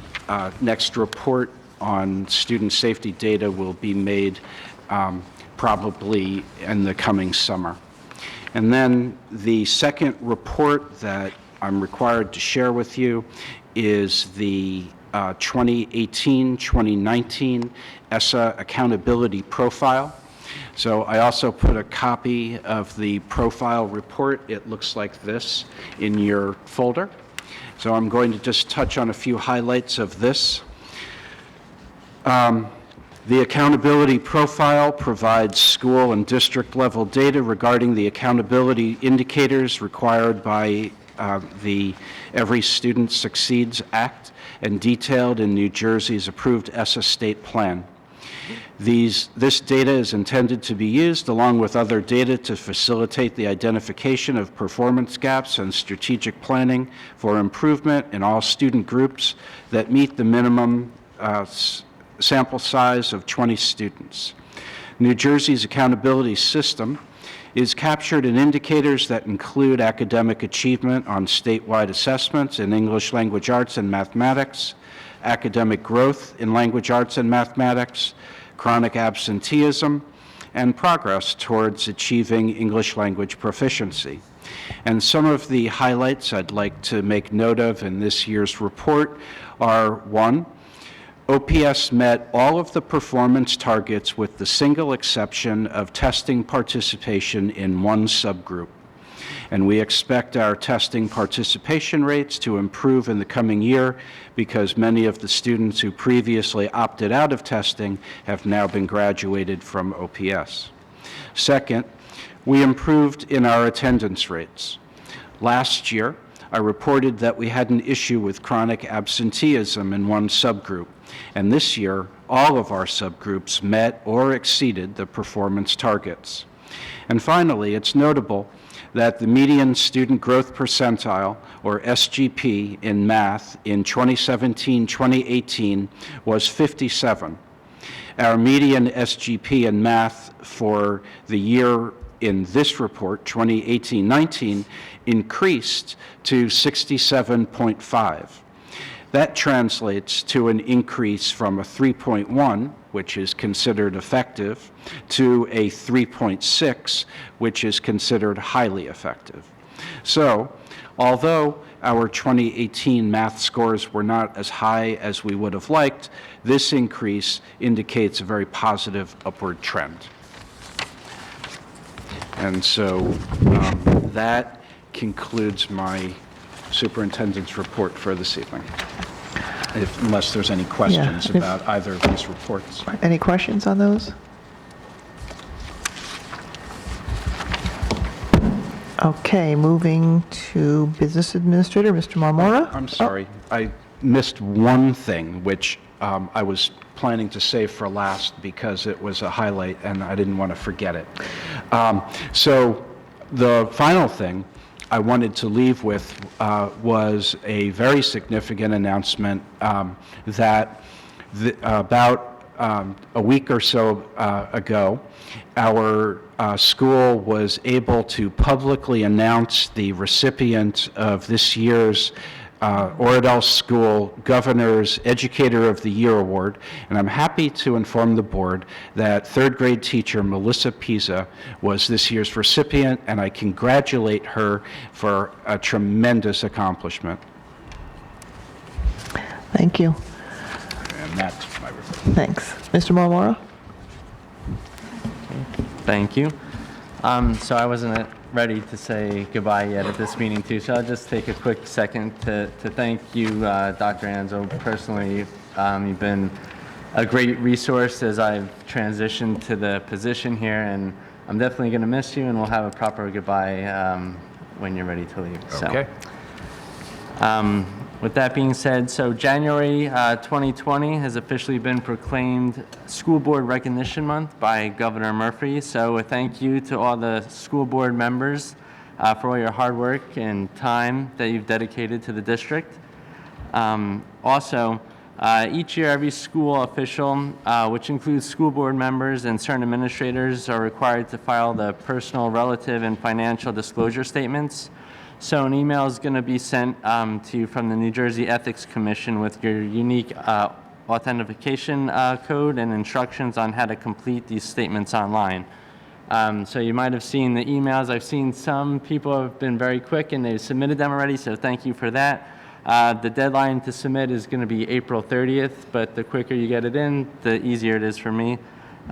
next report on student safety data will be made probably in the coming summer. And then the second report that I'm required to share with you is the 2018-2019 ESSA Accountability Profile. So I also put a copy of the profile report. It looks like this in your folder. So I'm going to just touch on a few highlights of this. The accountability profile provides school and district level data regarding the accountability indicators required by the Every Student Succeeds Act and detailed in New Jersey's approved ESSA state plan. This data is intended to be used along with other data to facilitate the identification of performance gaps and strategic planning for improvement in all student groups that meet the minimum sample size of 20 students. New Jersey's accountability system is captured in indicators that include academic achievement on statewide assessments in English language arts and mathematics, academic growth in language arts and mathematics, chronic absenteeism, and progress towards achieving English language proficiency. And some of the highlights I'd like to make note of in this year's report are: 1, OPS met all of the performance targets with the single exception of testing participation in one subgroup. And we expect our testing participation rates to improve in the coming year because many of the students who previously opted out of testing have now been graduated from OPS. Second, we improved in our attendance rates. Last year, I reported that we had an issue with chronic absenteeism in one subgroup, and this year, all of our subgroups met or exceeded the performance targets. And finally, it's notable that the median student growth percentile, or SGP, in math in 2017-2018 was 57. Our median SGP in math for the year in this report, 2018-19, increased to 67.5. That translates to an increase from a 3.1, which is considered effective, to a 3.6, which is considered highly effective. So, although our 2018 math scores were not as high as we would have liked, this increase indicates a very positive upward trend. And so that concludes my superintendent's report for this evening, unless there's any questions about either of these reports. Any questions on those? Okay, moving to Business Administrator, Mr. Marmora. I'm sorry, I missed one thing, which I was planning to save for last because it was a highlight and I didn't want to forget it. So the final thing I wanted to leave with was a very significant announcement that about a week or so ago, our school was able to publicly announce the recipient of this year's Oradell School Governor's Educator of the Year Award, and I'm happy to inform the board that third grade teacher Melissa Pisa was this year's recipient, and I congratulate her for a tremendous accomplishment. Thank you. And that's my report. Thanks. Mr. Marmora? Thank you. So I wasn't ready to say goodbye yet at this meeting too, so I'll just take a quick second to thank you, Dr. Anzo, personally. You've been a great resource as I've transitioned to the position here, and I'm definitely going to miss you, and we'll have a proper goodbye when you're ready to leave. Okay. With that being said, so January 2020 has officially been proclaimed School Board Recognition Month by Governor Murphy. So a thank you to all the school board members for all your hard work and time that you've dedicated to the district. Also, each year every school official, which includes school board members and certain administrators, are required to file the personal, relative, and financial disclosure statements. So an email is going to be sent to you from the New Jersey Ethics Commission with your unique authentication code and instructions on how to complete these statements online. So you might have seen the emails. I've seen some people have been very quick and they've submitted them already, so thank you for that. The deadline to submit is going to be April 30th, but the quicker you get it in, the easier it is for me.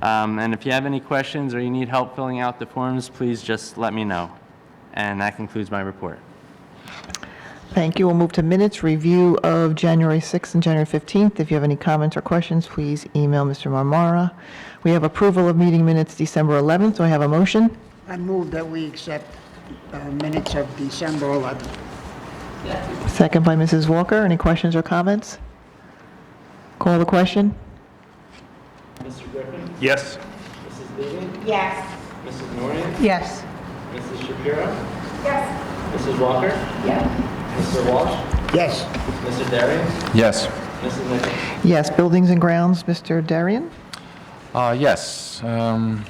And if you have any questions or you need help filling out the forms, please just let me know. And that concludes my report. Thank you. We'll move to minutes, review of January 6th and January 15th. If you have any comments or questions, please email Mr. Marmara. We have approval of meeting minutes December 11th. Do I have a motion? I move that we accept minutes of December 11th. Second by Mrs. Walker. Any questions or comments? Call the question. Mr. Griffin? Yes. Mrs. Levy? Yes. Mrs. Norrie? Yes. Mrs. Shapiro? Yes. Mrs. Walker? Yes. Mr. Walsh? Yes. Mr. Darian? Yes. Mrs. Nichols? Yes. Buildings and Grounds, Mr. Darian? Yes. I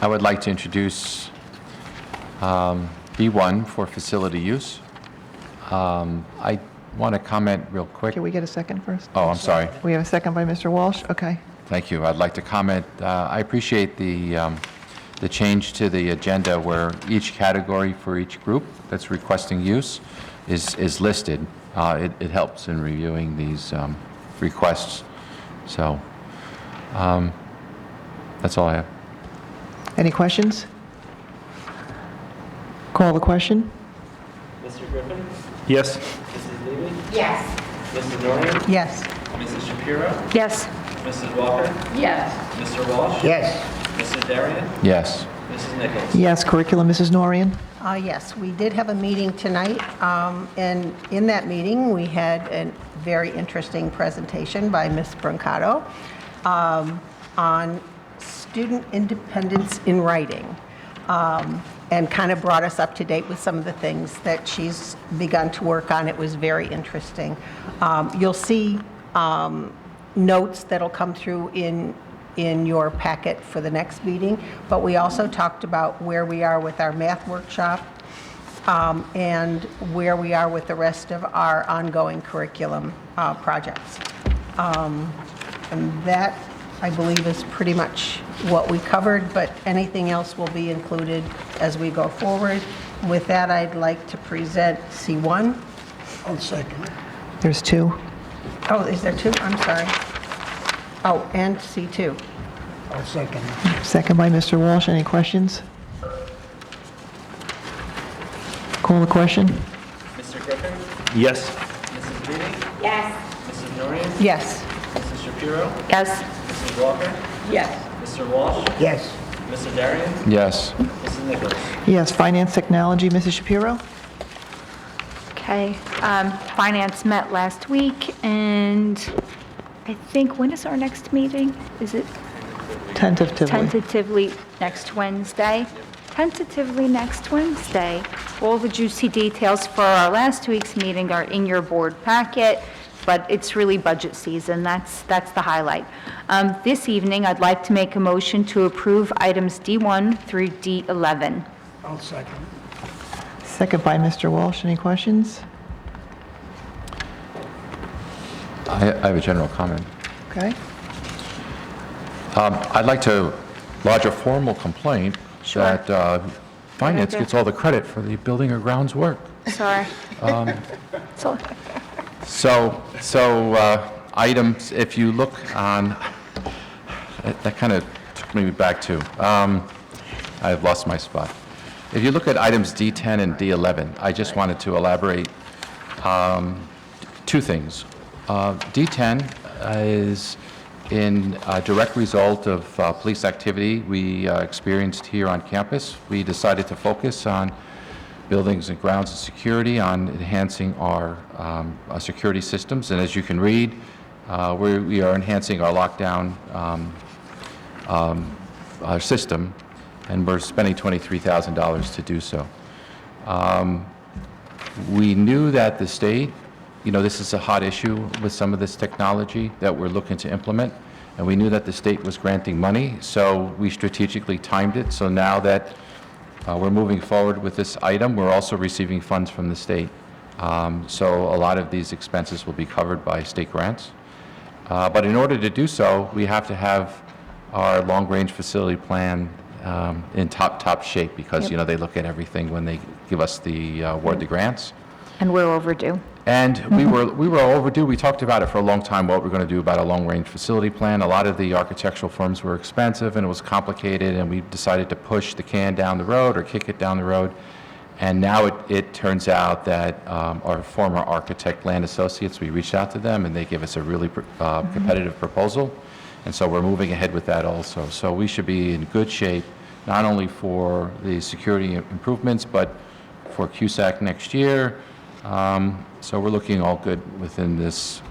would like to introduce B1 for facility use. I want to comment real quick. Can we get a second first? Oh, I'm sorry. We have a second by Mr. Walsh? Okay. Thank you. I'd like to comment. I appreciate the change to the agenda where each category for each group that's requesting use is listed. It helps in reviewing these requests. So that's all I have. Any questions? Call the question. Mr. Griffin? Yes. Mrs. Levy? Yes. Mrs. Norrie? Yes. Mrs. Shapiro? Yes. Mrs. Walker? Yes. Mr. Walsh? Yes. Mrs. Darian? Yes. Mrs. Nichols? Yes. Curriculum, Mrs. Norian? Yes, we did have a meeting tonight, and in that meeting, we had a very interesting presentation by Ms. Brancato on student independence in writing, and kind of brought us up to date with some of the things that she's begun to work on. It was very interesting. You'll see notes that'll come through in your packet for the next meeting, but we also talked about where we are with our math workshop and where we are with the rest of our ongoing curriculum projects. And that, I believe, is pretty much what we covered, but anything else will be included as we go forward. With that, I'd like to present C1. I'll second. There's two. Oh, is there two? I'm sorry. Oh, and C2. I'll second. Second by Mr. Walsh. Any questions? Call the question. Mr. Griffin? Yes. Mrs. Levy? Yes. Mrs. Norrie? Yes. Mrs. Shapiro? Yes. Mrs. Walker? Yes. Mr. Walsh? Yes. Mr. Darian? Yes. Mrs. Nichols? Yes. Finance Technology, Mrs. Shapiro? Okay. Finance met last week, and I think, when is our next meeting? Is it Tentatively. tentatively next Wednesday? tentatively next Wednesday. All the juicy details for our last week's meeting are in your board packet, but it's really budget season. That's the highlight. This evening, I'd like to make a motion to approve items D1 through D11. I'll second. Second by Mr. Walsh. Any questions? I have a general comment. Okay. I'd like to lodge a formal complaint that finance gets all the credit for the building or grounds work. Sorry. So items, if you look on, that kind of took me back to, I've lost my spot. If you look at items D10 and D11, I just wanted to elaborate two things. D10 is in a direct result of police activity we experienced here on campus. We decided to focus on buildings and grounds and security, on enhancing our security systems. And as you can read, we are enhancing our lockdown our system, and we're spending $23,000 to do so. We knew that the state, this is a hot issue with some of this technology that we're looking to implement, and we knew that the state was granting money, so we strategically timed it. So now that we're moving forward with this item, we're also receiving funds from the state. So a lot of these expenses will be covered by state grants. But in order to do so, we have to have our long-range facility plan in top shape, because they look at everything when they give us the award the grants. And we're overdue. And we were overdue. We talked about it for a long time, what we're going to do about a long-range facility plan. A lot of the architectural firms were expensive and it was complicated, and we decided to push the can down the road or kick it down the road. And now it turns out that our former architect, Land Associates, we reached out to them and they give us a really competitive proposal. And so we're moving ahead with that also. So we should be in good shape, not only for the security improvements, but for CUSAC next year. So we're looking all good within this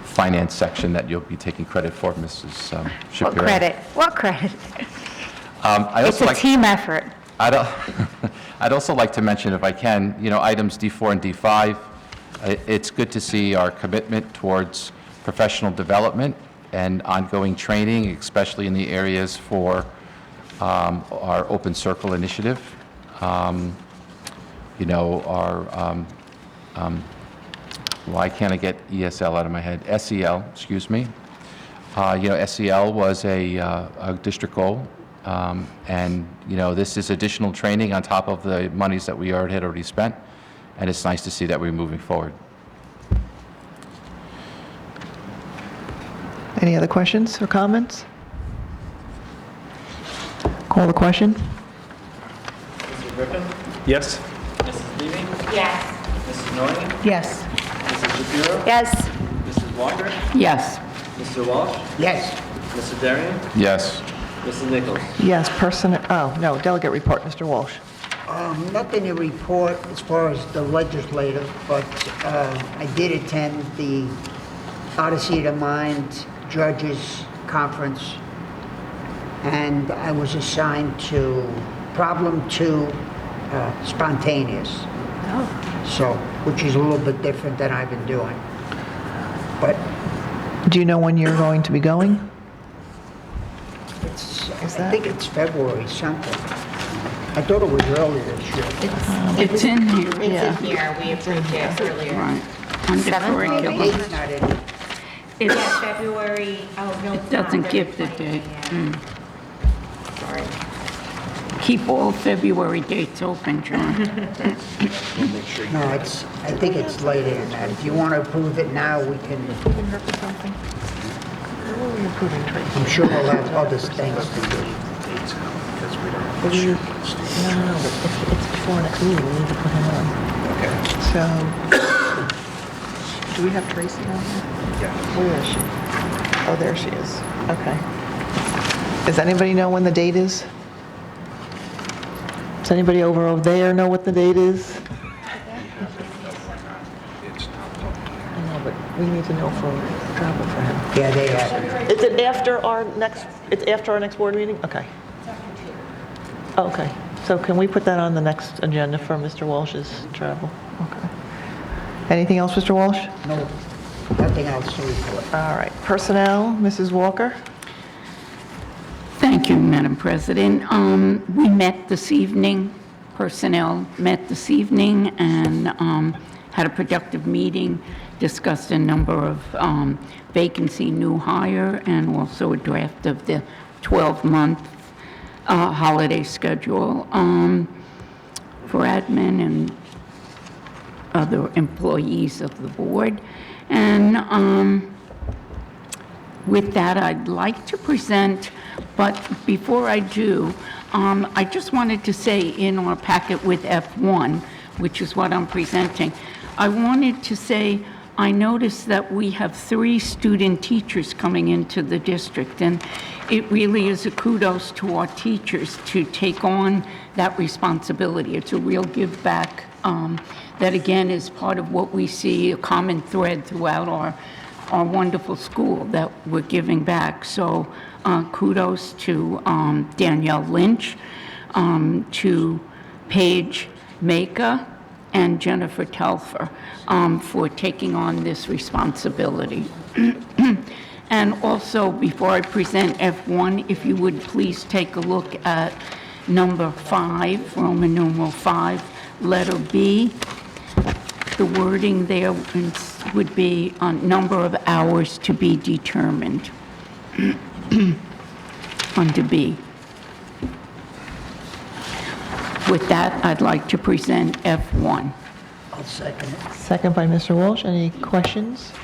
finance section that you'll be taking credit for, Mrs. Shapiro. What credit? It's a team effort. I'd also like to mention, if I can, items D4 and D5. It's good to see our commitment towards professional development and ongoing training, especially in the areas for our Open Circle initiative. Why can't I get ESL out of my head? SEL, excuse me. SEL was a district goal, and this is additional training on top of the monies that we had already spent, and it's nice to see that we're moving forward. Any other questions or comments? Call the question. Mr. Griffin? Yes? Mrs. Levy? Yes. Mrs. Norton? Yes. Mrs. Shapiro? Yes. Mrs. Walker? Yes. Mr. Walsh? Yes. Mr. Darian? Yes. Mrs. Nichols? Yes, delegate report, Mr. Walsh. Nothing to report as far as the legislative, but I did attend the Odyssey of the Mind Judges Conference, and I was assigned to problem 2, spontaneous. So, which is a little bit different than I've been doing. But Do you know when you're going to be going? I think it's February something. I thought it was earlier this year. It's in here. It's in here, we approved it earlier. Right. Under curriculum. It's not in it. It's- Yeah, February, no, It it's not. doesn't give the February date. 20th, Sorry. Keep all February dates open, John. No, I think it's later than that. If you want to approve it now, we can. I'm sure we'll have other things to do. No, but it's before next meeting, we need to put him on. Okay. So, do we have Tracy on here? Yeah. Where is she? Oh, there she is. Okay. Does anybody know when the date is? Does anybody over there know what the date is? I know, but we need to know for travel for him. Yeah, they have. Is it after our next, it's after our next board meeting? Okay. Okay, so can we put that on the next agenda for Mr. Walsh's travel? Okay. Anything else, Mr. Walsh? No, nothing else to report. All right, personnel, Mrs. Walker? Thank you, Madam President. We met this evening, personnel met this evening, and had a productive meeting, discussed a number of vacancy new hire, and also a draft of the 12-month holiday schedule for admin and other employees of the board. And with that, I'd like to present, but before I do, I just wanted to say in our packet with F1, which is what I'm presenting, I wanted to say I noticed that we have 3 student teachers coming into the district, and it really is a kudos to our teachers to take on that responsibility. It's a real give back that, again, is part of what we see, a common thread throughout our wonderful school, that we're giving back. So kudos to Danielle Lynch, to Paige Maka, and Jennifer Telfer for taking on this responsibility. And also, before I present F1, if you would please take a look at number 5, Roman numeral 5, letter B. The wording there would be on number of hours to be determined under B. With that, I'd like to present F1. I'll second it. Second by Mr. Walsh. Any questions?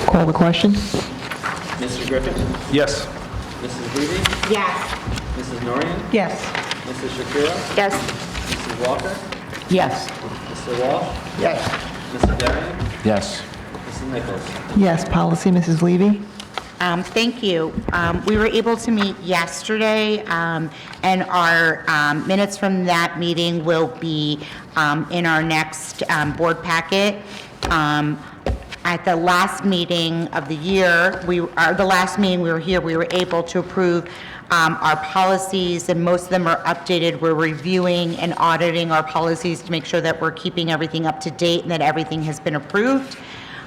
Call the question. Mr. Griffin? Yes. Mrs. Levy? Yes. Mrs. Norian? Yes. Mrs. Shapiro? Yes. Mrs. Walker? Yes. Mr. Walsh? Yes. Mr. Darian? Yes. Mrs. Nichols? Yes, policy, Mrs. Levy. Thank you. We were able to meet yesterday, and our minutes from that meeting will be in our next board packet. At the last meeting of the year, the last meeting we were here, we were able to approve our policies, and most of them are updated. We're reviewing and auditing our policies to make sure that we're keeping everything up to date and that everything has been approved.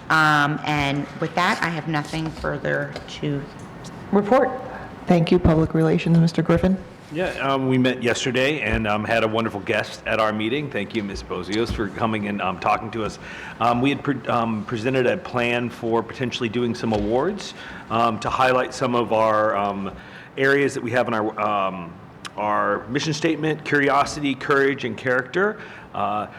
And with that, I have nothing further to report. Thank you, Public Relations, Mr. Griffin. Yeah, we met yesterday and had a wonderful guest at our meeting. Thank you, Ms. Bozios, for coming and talking to us. We had presented a plan for potentially doing some awards to highlight some of our areas that we have in our mission statement: curiosity, courage, and character. But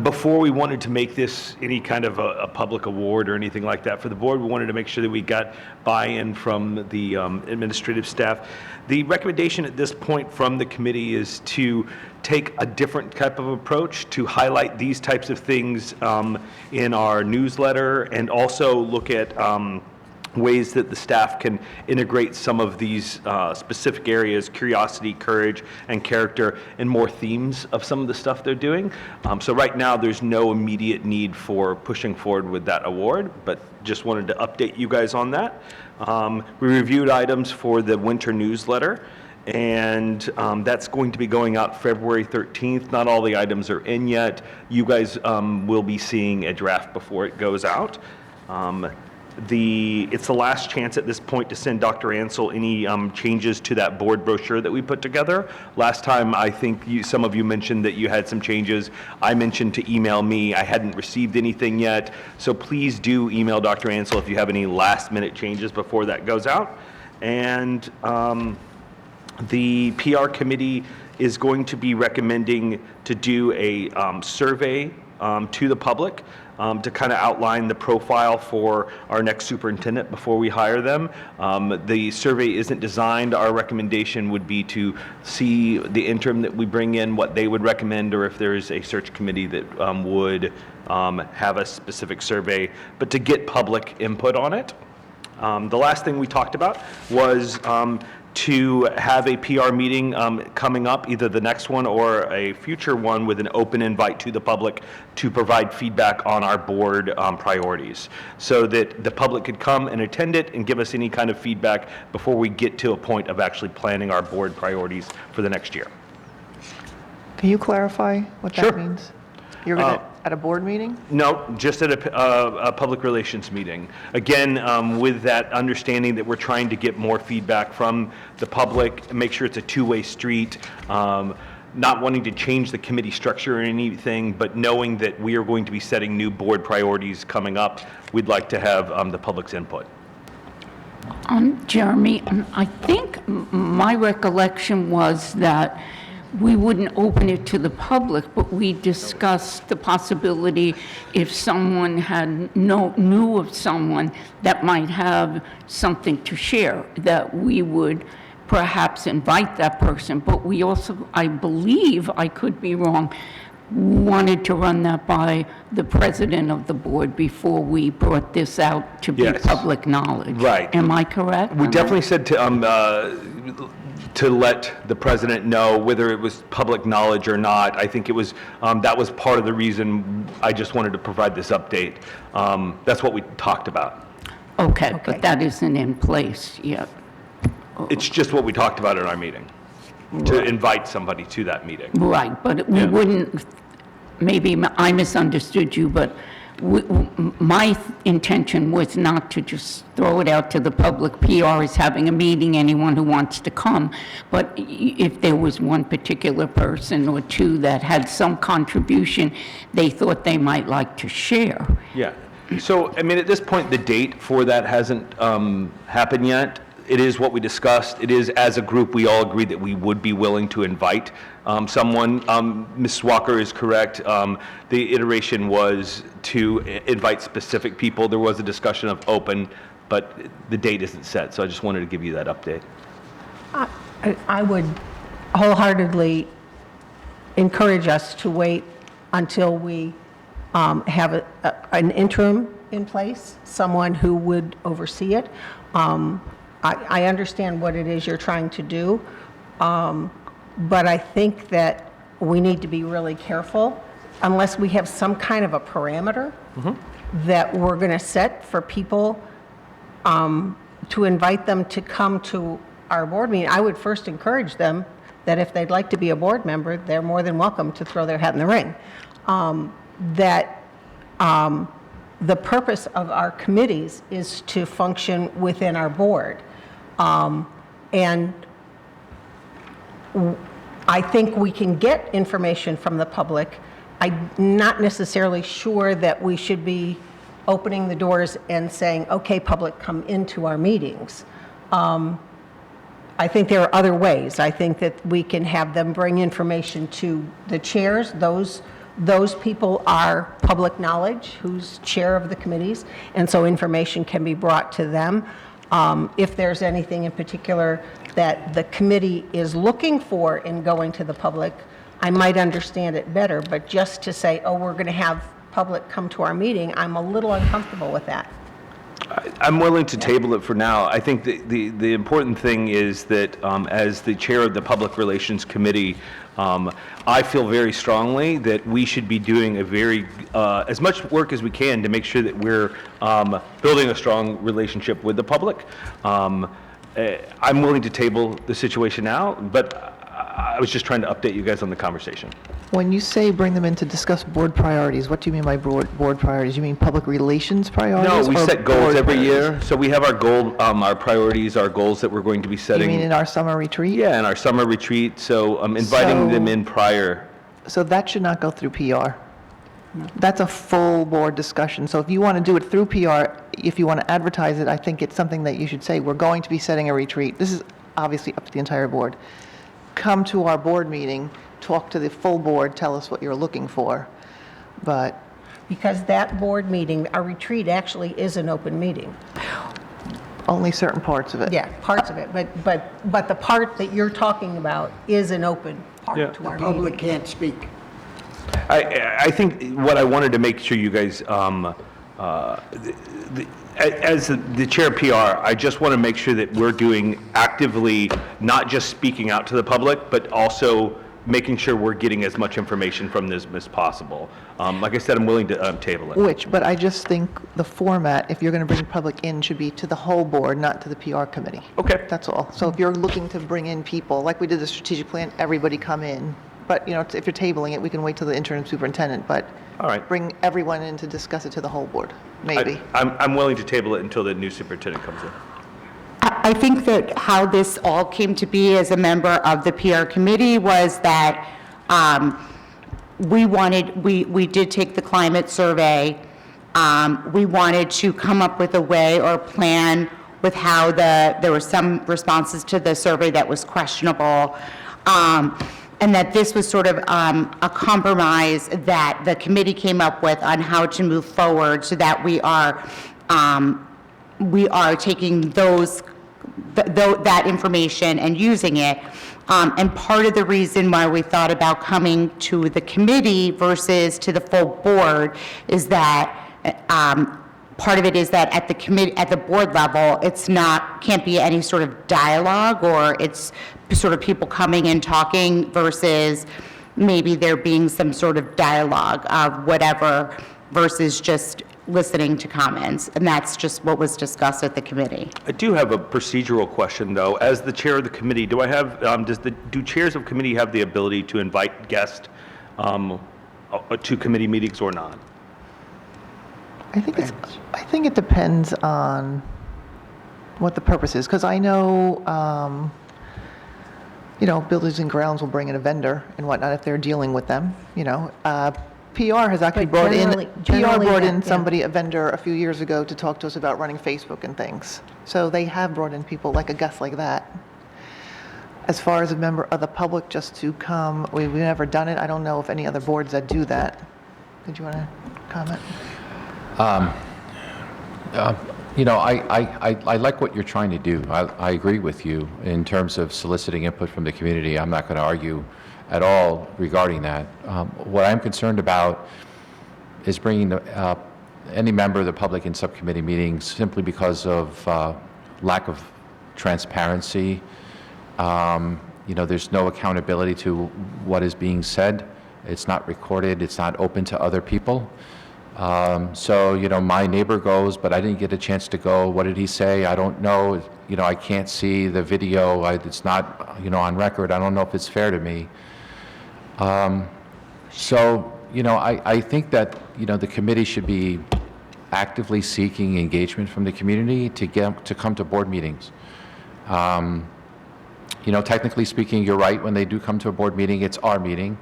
before we wanted to make this any kind of a public award or anything like that for the board, we wanted to make sure that we got buy-in from the administrative staff. The recommendation at this point from the committee is to take a different type of approach to highlight these types of things in our newsletter, and also look at ways that the staff can integrate some of these specific areas: curiosity, courage, and character, and more themes of some of the stuff they're doing. So right now, there's no immediate need for pushing forward with that award, but just wanted to update you guys on that. We reviewed items for the winter newsletter, and that's going to be going out February 13th. Not all the items are in yet. You guys will be seeing a draft before it goes out. It's the last chance at this point to send Dr. Ansel any changes to that board brochure that we put together. Last time, I think some of you mentioned that you had some changes. I mentioned to email me. I hadn't received anything yet, so please do email Dr. Ansel if you have any last-minute changes before that goes out. And the PR committee is going to be recommending to do a survey to the public to kind of outline the profile for our next superintendent before we hire them. The survey isn't designed. Our recommendation would be to see the interim that we bring in, what they would recommend, or if there's a search committee that would have a specific survey, but to get public input on it. The last thing we talked about was to have a PR meeting coming up, either the next one or a future one, with an open invite to the public to provide feedback on our board priorities, so that the public could come and attend it and give us any kind of feedback before we get to a point of actually planning our board priorities for the next year. Can you clarify what Sure. that means? You're going to, at a board meeting? No, just at a public relations meeting. Again, with that understanding that we're trying to get more feedback from the public, and make sure it's a two-way street, not wanting to change the committee structure or anything, but knowing that we are going to be setting new board priorities coming up, we'd like to have the public's input. Jeremy, I think my recollection was that we wouldn't open it to the public, but we discussed the possibility if someone had knew of someone that might have something to share, that we would perhaps invite that person. But we also, I believe, I could be wrong, wanted to run that by the president of the board before we brought this out to be Yes. public knowledge. Right. Am I correct? We definitely said to let the president know whether it was public knowledge or not. I think it was, that was part of the reason I just wanted to provide this update. That's what we talked about. Okay, but that isn't in place yet. It's just what we talked about at our meeting, to invite somebody to that meeting. Right, but we wouldn't, maybe I misunderstood you, but my intention was not to just throw it out to the public. PR is having a meeting, anyone who wants to come. But if there was one particular person or two that had some contribution they thought they might like to share. Yeah. So, I mean, at this point, the date for that hasn't happened yet. It is what we discussed. It is, as a group, we all agreed that we would be willing to invite someone. Ms. Walker is correct. The iteration was to invite specific people. There was a discussion of open, but the date isn't set. So I just wanted to give you that update. I would wholeheartedly encourage us to wait until we have an interim in place, someone who would oversee it. I understand what it is you're trying to do, but I think that we need to be really careful unless we have some kind of a parameter that we're going to set for people to invite them to come to our board meeting. I would first encourage them that if they'd like to be a board member, they're more than welcome to throw their hat in the ring. The purpose of our committees is to function within our board. And I think we can get information from the public. I'm not necessarily sure that we should be opening the doors and saying, okay, public, come into our meetings. I think there are other ways. I think that we can have them bring information to the chairs. Those people are public knowledge, who's chair of the committees, and so information can be brought to them. If there's anything in particular that the committee is looking for in going to the public, I might understand it better, but just to say, oh, we're going to have public come to our meeting, I'm a little uncomfortable with that. I'm willing to table it for now. I think the important thing is that as the chair of the Public Relations Committee, I feel very strongly that we should be doing as much work as we can to make sure that we're building a strong relationship with the public. I'm willing to table the situation now, but I was just trying to update you guys on the conversation. When you say bring them in to discuss board priorities, what do you mean by board priorities? You mean public relations priorities? No, we or set goals board every priorities? year. So we have our priorities, our goals that we're going to be You setting. mean in our summer retreat? Yeah, in our summer retreat. So I'm inviting them in prior. So that should not go through PR. That's a full board discussion. So if you want to do it through PR, if you want to advertise it, I think it's something that you should say, we're going to be setting a retreat. This is obviously up to the entire board. Come to our board meeting, talk to the full board, tell us what you're looking for. But Because that board meeting, our retreat actually is an open meeting. only certain parts of it. Yeah, parts of it, but the part that you're talking about is an open part Yeah. to our The meeting. public can't speak. I think what I wanted to make sure you guys As the chair of PR, I just want to make sure that we're doing actively, not just speaking out to the public, but also making sure we're getting as much information from this as possible. Like I said, I'm willing to table it. But I just think the format, if you're going to bring the public in, should be to the whole board, not to the PR committee. Okay. That's all. So if you're looking to bring in people, like we did the strategic plan, everybody come in. But, you know, if you're tabling it, we can wait till the interim superintendent, but All right. bring everyone in to discuss it to the whole board, maybe. I'm willing to table it until the new superintendent comes in. I think that how this all came to be as a member of the PR committee was that we did take the climate survey. We wanted to come up with a way or a plan with how there were some responses to the survey that was questionable. And that this was sort of a compromise that the committee came up with on how to move forward so that we are taking that information and using it. And part of the reason why we thought about coming to the committee versus to the full board is that part of it is that at the board level, can't be any sort of dialogue, or it's sort of people coming and talking versus maybe there being some sort of dialogue of whatever versus just listening to comments. And that's just what was discussed at the committee. I do have a procedural question, though. As the chair of the committee, do I have, do chairs of committee have the ability to invite guests to committee meetings or not? I think it depends on what the purpose is, because I know, you know, Buildings and Grounds will bring in a vendor and whatnot if they're dealing with them, you know. PR has actually But generally, brought in yeah. somebody, a vendor, a few years ago to talk to us about running Facebook and things. So they have brought in people like a guest like that. As far as a member of the public just to come, we've never done it. I don't know if any other boards that do that. Did you want to comment? You know, I like what you're trying to do. I agree with you in terms of soliciting input from the community. I'm not going to argue at all regarding that. What I'm concerned about is bringing any member of the public in subcommittee meetings simply because of lack of transparency. You know, there's no accountability to what is being said. It's not recorded. It's not open to other people. So, you know, my neighbor goes, but I didn't get a chance to go. What did he say? I don't know. You know, I can't see the video. It's not, you know, on record. I don't know if it's fair to me. So, you know, I think that, you know, the committee should be actively seeking engagement from the community to come to board meetings. You know, technically speaking, you're right. When they do come to a board meeting, it's our meeting.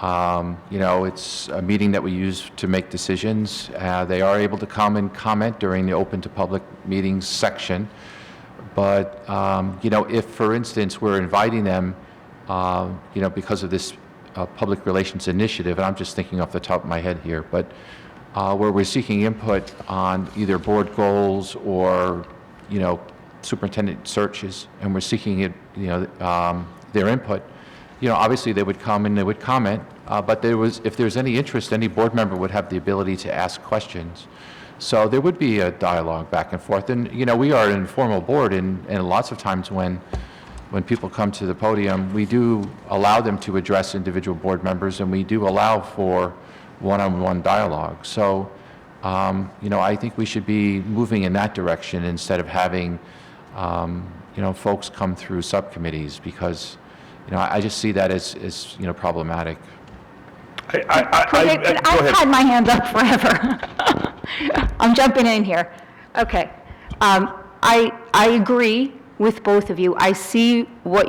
You know, it's a meeting that we use to make decisions. They are able to come and comment during the open to public meetings section. But, you know, if, for instance, we're inviting them, you know, because of this public relations initiative, and I'm just thinking off the top of my head here, but where we're seeking input on either board goals or, you know, superintendent searches, and we're seeking it, you know, their input, you know, obviously they would come and they would comment, but if there's any interest, any board member would have the ability to ask questions. So there would be a dialogue back and forth. And, you know, we are an informal board, and lots of times when people come to the podium, we do allow them to address individual board members, and we do allow for one-on-one dialogue. So, you know, I think we should be moving in that direction instead of having, you know, folks come through subcommittees, because, you know, I just see that as you know, problematic. I've had my hand up forever. I'm jumping in here. Okay. I agree with both of you. I see what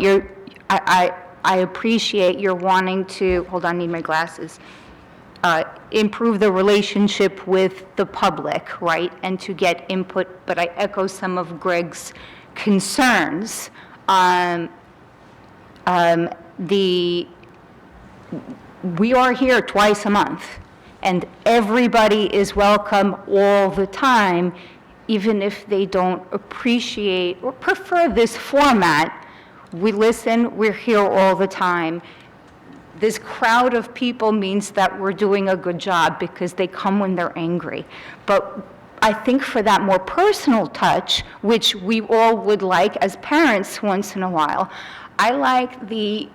I appreciate your wanting to, hold on, I need my glasses, improve the relationship with the public, right, and to get input, but I echo some of Greg's concerns. We are here twice a month, and everybody is welcome all the time, even if they don't appreciate or prefer this format. We listen, we're here all the time. this crowd of people means that we're doing a good job because they come when they're angry. But I think for that more personal touch, which we all would like as parents once in a while, I like the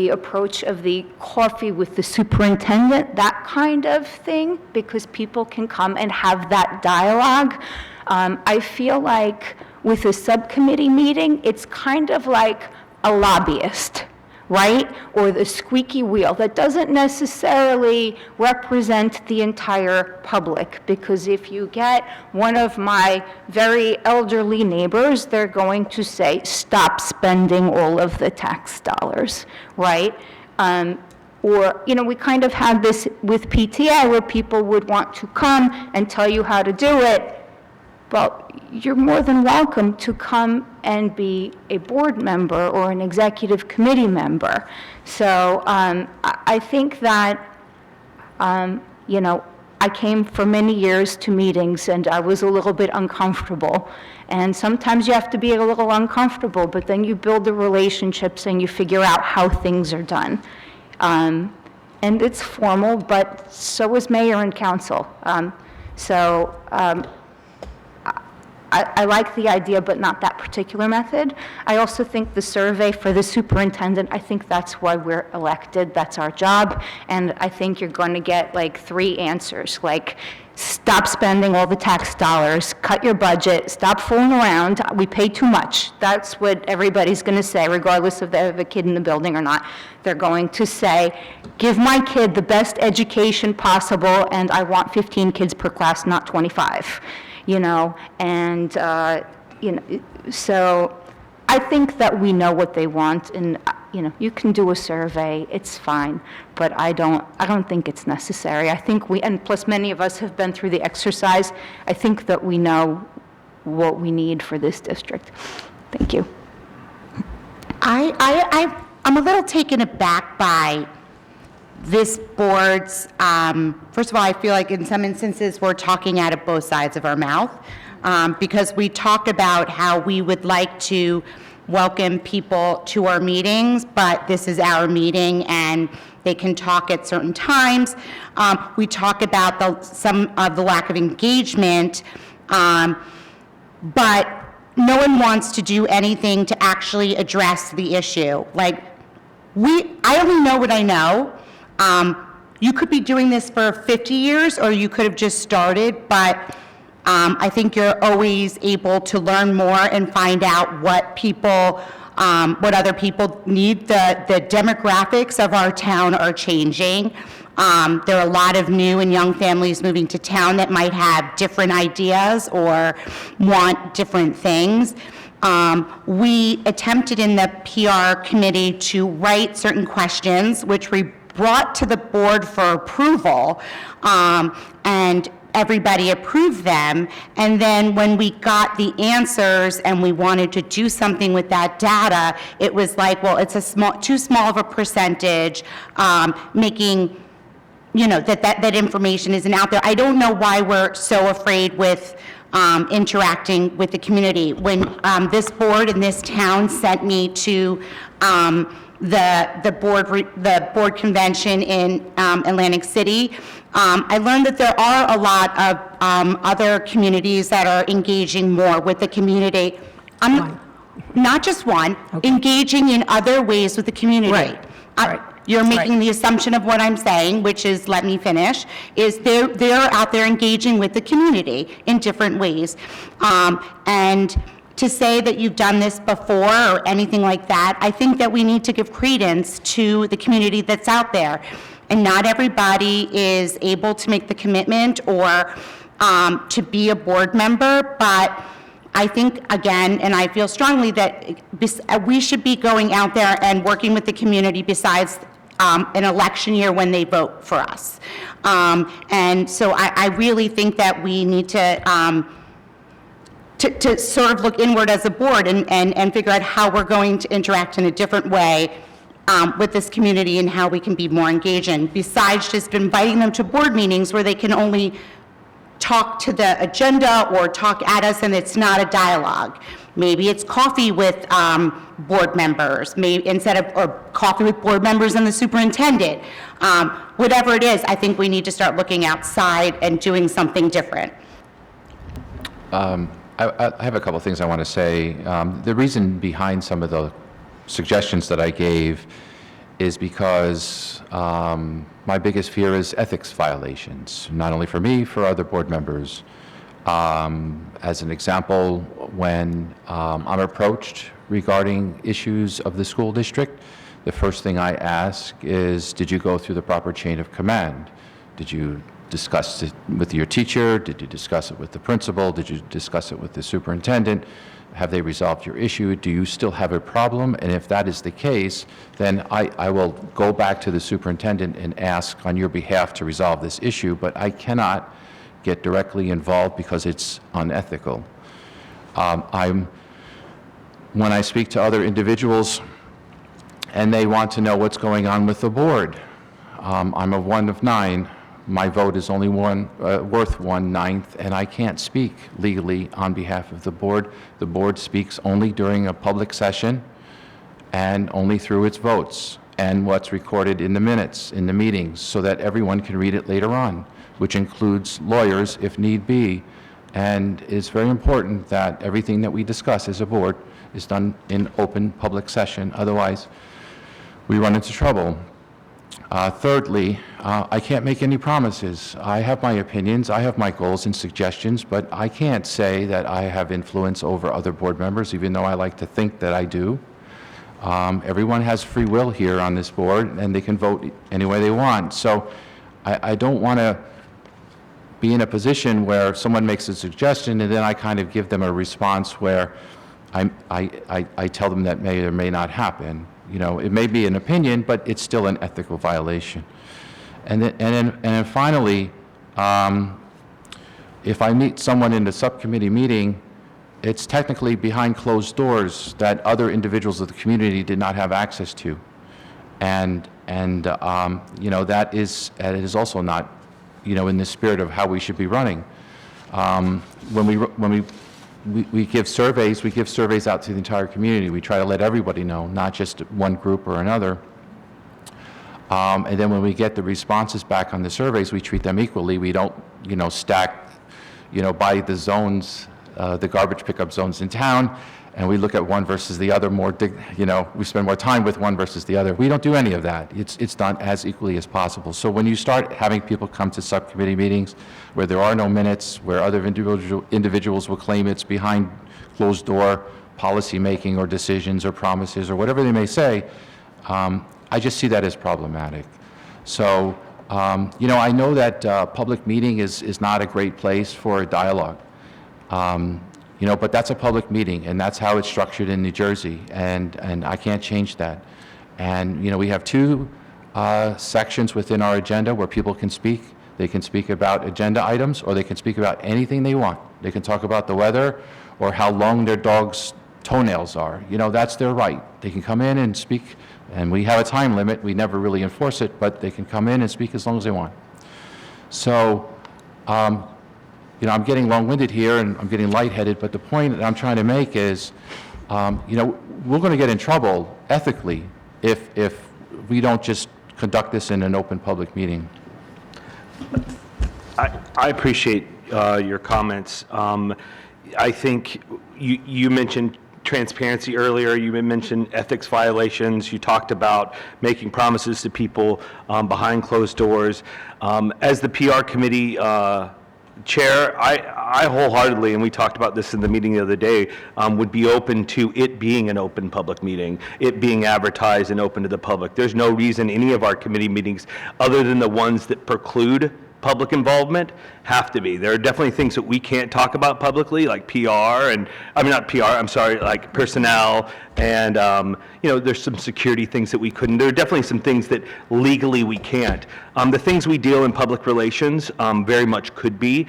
approach of the coffee with the superintendent, that kind of thing, because people can come and have that dialogue. I feel like with a subcommittee meeting, it's kind of like a lobbyist, right? Or the squeaky wheel that doesn't necessarily represent the entire public. Because if you get one of my very elderly neighbors, they're going to say, stop spending all of the tax dollars, right? Or, you know, we kind of had this with PTA where people would want to come and tell you how to do it. Well, you're more than welcome to come and be a board member or an executive committee member. So I think that, you know, I came for many years to meetings and I was a little bit uncomfortable. And sometimes you have to be a little uncomfortable, but then you build the relationships and you figure out how things are done. And it's formal, but so is mayor and council. I like the idea, but not that particular method. I also think the survey for the superintendent, I think that's why we're elected, that's our job, and I think you're going to get like 3 answers, like stop spending all the tax dollars, cut your budget, stop fooling around, we pay too much. That's what everybody's going to say, regardless of they have a kid in the building or not. They're going to say, give my kid the best education possible, and I want 15 kids per class, not 25. You know, and, you know, so I think that we know what they want, and, you know, you can do a survey, it's fine, but I don't think it's necessary. I think and plus many of us have been through the exercise, I think that we know what we need for this district. Thank you. I'm a little taken aback by this board's, first of all, I feel like in some instances we're talking out of both sides of our mouth, because we talk about how we would like to welcome people to our meetings, but this is our meeting and they can talk at certain times. We talk about some of the lack of engagement, but no one wants to do anything to actually address the issue. Like, I only know what I know. You could be doing this for 50 years, or you could have just started, but I think you're always able to learn more and find out what other people need. The demographics of our town are changing. There are a lot of new and young families moving to town that might have different ideas or want different things. We attempted in the PR committee to write certain questions, which we brought to the board for approval, and everybody approved them. And then when we got the answers and we wanted to do something with that data, it was like, well, it's too small of a percentage, making, you know, that information isn't out there. I don't know why we're so afraid with interacting with the community. When this board in this town sent me to the board convention in Atlantic City, I learned that there are a lot of other communities that are engaging more with the community. Not just one, engaging in other ways with the community. Right. You're making the assumption of what I'm saying, which is, let me finish, is they're out there engaging with the community in different ways. And to say that you've done this before or anything like that, I think that we need to give credence to the community that's out there. And not everybody is able to make the commitment or to be a board member, but I think, again, and I feel strongly that we should be going out there and working with the community besides an election year when they vote for us. And so I really think that we need to sort of look inward as a board and figure out how we're going to interact in a different way with this community and how we can be more engaging, besides just inviting them to board meetings where they can only talk to the agenda or talk at us, and it's not a dialogue. Maybe it's coffee with board members, maybe or coffee with board members and the superintendent. Whatever it is, I think we need to start looking outside and doing something different. I have a couple of things I want to say. The reason behind some of the suggestions that I gave is because my biggest fear is ethics violations, not only for me, for other board members. As an example, when I'm approached regarding issues of the school district, the first thing I ask is, did you go through the proper chain of command? Did you discuss it with your teacher? Did you discuss it with the principal? Did you discuss it with the superintendent? Have they resolved your issue? Do you still have a problem? And if that is the case, then I will go back to the superintendent and ask on your behalf to resolve this issue, but I cannot get directly involved because it's unethical. When I speak to other individuals and they want to know what's going on with the board, I'm a 1 of 9. My vote is only worth 1/9, and I can't speak legally on behalf of the board. The board speaks only during a public session and only through its votes and what's recorded in the minutes, in the meetings, so that everyone can read it later on, which includes lawyers if need be. And it's very important that everything that we discuss as a board is done in open public session. Otherwise, we run into trouble. Thirdly, I can't make any promises. I have my opinions, I have my goals and suggestions, but I can't say that I have influence over other board members, even though I like to think that I do. Everyone has free will here on this board, and they can vote any way they want. So I don't want to be in a position where someone makes a suggestion and then I kind of give them a response where I tell them that may or may not happen. You know, it may be an opinion, but it's still an ethical violation. And then finally, if I meet someone in the subcommittee meeting, it's technically behind closed doors that other individuals of the community did not have access to. And you know, that is also not, you know, in the spirit of how we should be running. When we give surveys out to the entire community. We try to let everybody know, not just one group or another. And then when we get the responses back on the surveys, we treat them equally. We don't, you know, stack, you know, by the zones, the garbage pickup zones in town, and we look at one versus the other more, you know, we spend more time with one versus the other. We don't do any of that. It's done as equally as possible. So when you start having people come to subcommittee meetings where there are no minutes, where other individuals will claim it's behind closed door policy making or decisions or promises or whatever they may say, I just see that as problematic. So, you know, I know that public meeting is not a great place for a dialogue. You know, but that's a public meeting, and that's how it's structured in New Jersey, and I can't change that. And, you know, we have 2 sections within our agenda where people can speak. They can speak about agenda items, or they can speak about anything they want. They can talk about the weather or how long their dog's toenails are. You know, that's their right. They can come in and speak, and we have a time limit. We never really enforce it, but they can come in and speak as long as they want. So, you know, I'm getting long-winded here and I'm getting lightheaded, but the point that I'm trying to make is, you know, we're going to get in trouble ethically if we don't just conduct this in an open public meeting. I appreciate your comments. I think you mentioned transparency earlier. You mentioned ethics violations. You talked about making promises to people behind closed doors. As the PR committee chair, I wholeheartedly, and we talked about this in the meeting the other day, would be open to it being an open public meeting, it being advertised and open to the public. There's no reason any of our committee meetings, other than the ones that preclude public involvement, have to be. There are definitely things that we can't talk about publicly, like PR, and, I mean, not PR, I'm sorry, like personnel, and, you know, there's some security things that we couldn't. There are definitely some things that legally we can't. The things we deal in public relations very much could be.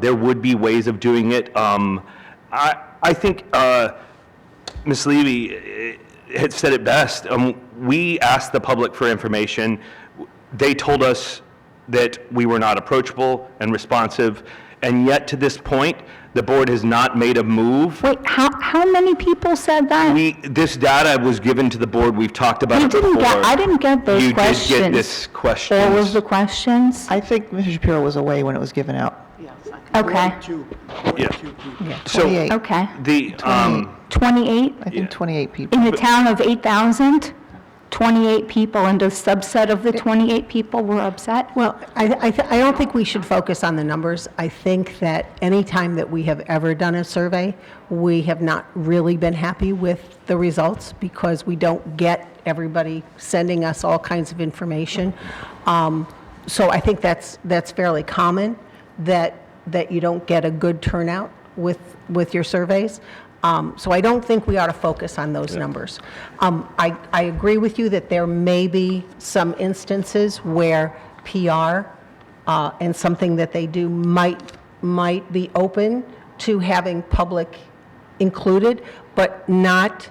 There would be ways of doing it. I think Ms. Levy had said it best. We asked the public for information. They told us that we were not approachable and responsive, And yet, to this point, the board has not made a move. Wait, how many people said that? This data was given to the board. We've talked about You it before. I didn't get those questions. You did get this question. All of the questions? I think Mr. Shapiro was away when it was given out. Okay. 42 Yeah. Yeah, So 28. Okay. the, 28? I think 28 people. In the town of 8,000? 28 people, and a subset of the 28 people were upset? Well, I don't think we should focus on the numbers. I think that any time that we have ever done a survey, we have not really been happy with the results because we don't get everybody sending us all kinds of information. So I think that's fairly common, that you don't get a good turnout with your surveys. So I don't think we ought to focus on those numbers. I agree with you that there may be some instances where PR and something that they do might be open to having public included, but not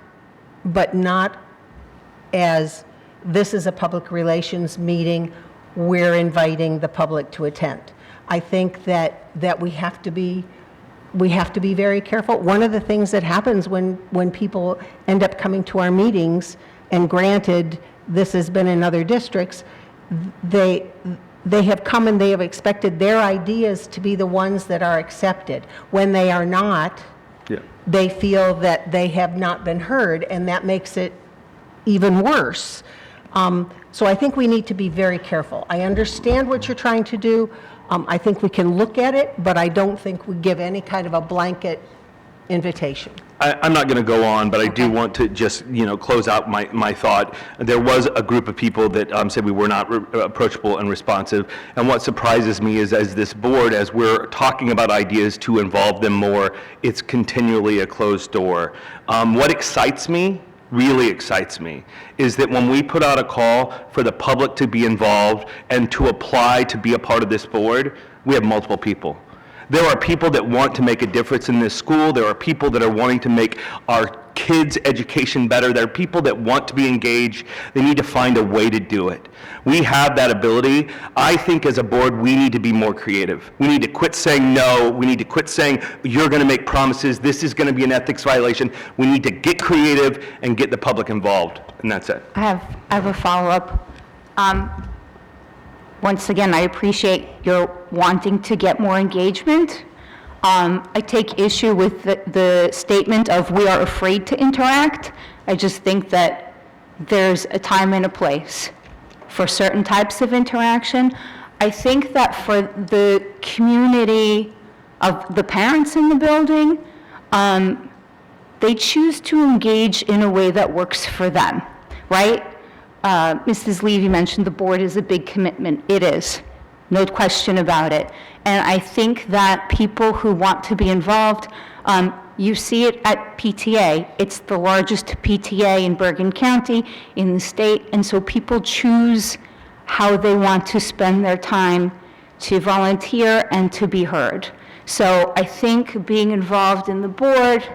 as this is a public relations meeting, we're inviting the public to attend. I think that we have to be very careful. One of the things that happens when people end up coming to our meetings, and granted, this has been in other districts, they have come and they have expected their ideas to be the ones that are accepted. When they are not, they feel that they have not been heard, and that makes it even worse. So I think we need to be very careful. I understand what you're trying to do. I think we can look at it, but I don't think we give any kind of a blanket invitation. I'm not going to go on, but I do want to just, close out my thought. There was a group of people that said we were not approachable and responsive. And what surprises me is, as this board, as we're talking about ideas to involve them more, it's continually a closed door. What excites me, really excites me, is that when we put out a call for the public to be involved and to apply to be a part of this board, we have multiple people. There are people that want to make a difference in this school. There are people that are wanting to make our kids' education better. There are people that want to be engaged. They need to find a way to do it. We have that ability. I think as a board, we need to be more creative. We need to quit saying no. We need to quit saying, you're going to make promises. This is going to be an ethics violation. We need to get creative and get the public involved. And that's it. I have a follow-up. Once again, I appreciate your wanting to get more engagement. I take issue with the statement of we are afraid to interact. I just think that there's a time and a place for certain types of interaction. I think that for the community of the parents in the building, they choose to engage in a way that works for them, right? Mrs. Levy mentioned the board is a big commitment. It is, no question about it. And I think that people who want to be involved, you see it at PTA. It's the largest PTA in Bergen County, in the state, and so people choose how they want to spend their time to volunteer and to be heard. So I think being involved in the board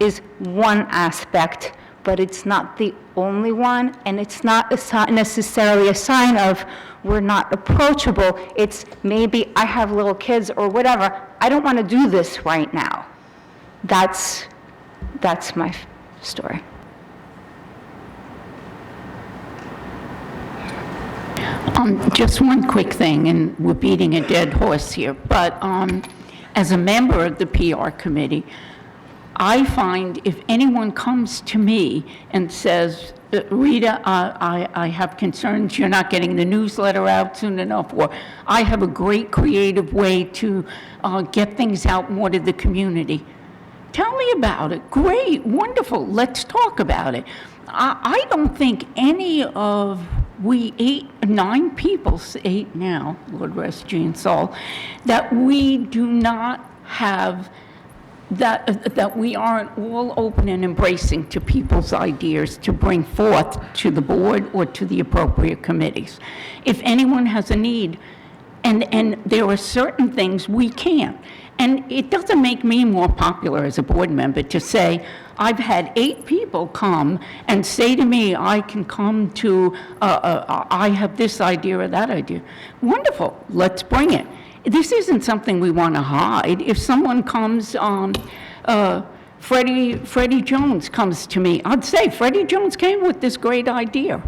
is one aspect, but it's not the only one, and it's not necessarily a sign of we're not approachable. It's maybe I have little kids or whatever. I don't want to do this right now. That's my story. Just one quick thing, and we're beating a dead horse here, but as a member of the PR committee, I find if anyone comes to me and says, Rita, I have concerns, you're not getting the newsletter out soon enough, or I have a great creative way to get things out more to the community, tell me about it. Great, wonderful, let's talk about it. I don't think any of we 9 people, 8 now, Lord rest Jean's soul, that we do not have that we aren't all open and embracing to people's ideas to bring forth to the board or to the appropriate committees. If anyone has a need, and there are certain things we can't. And it doesn't make me more popular as a board member to say, I've had 8 people come and say to me, I can come to, I have this idea or that idea. Wonderful, let's bring it. This isn't something we want to hide. If someone comes, Freddie Jones comes to me, I'd say, Freddie Jones came with this great idea.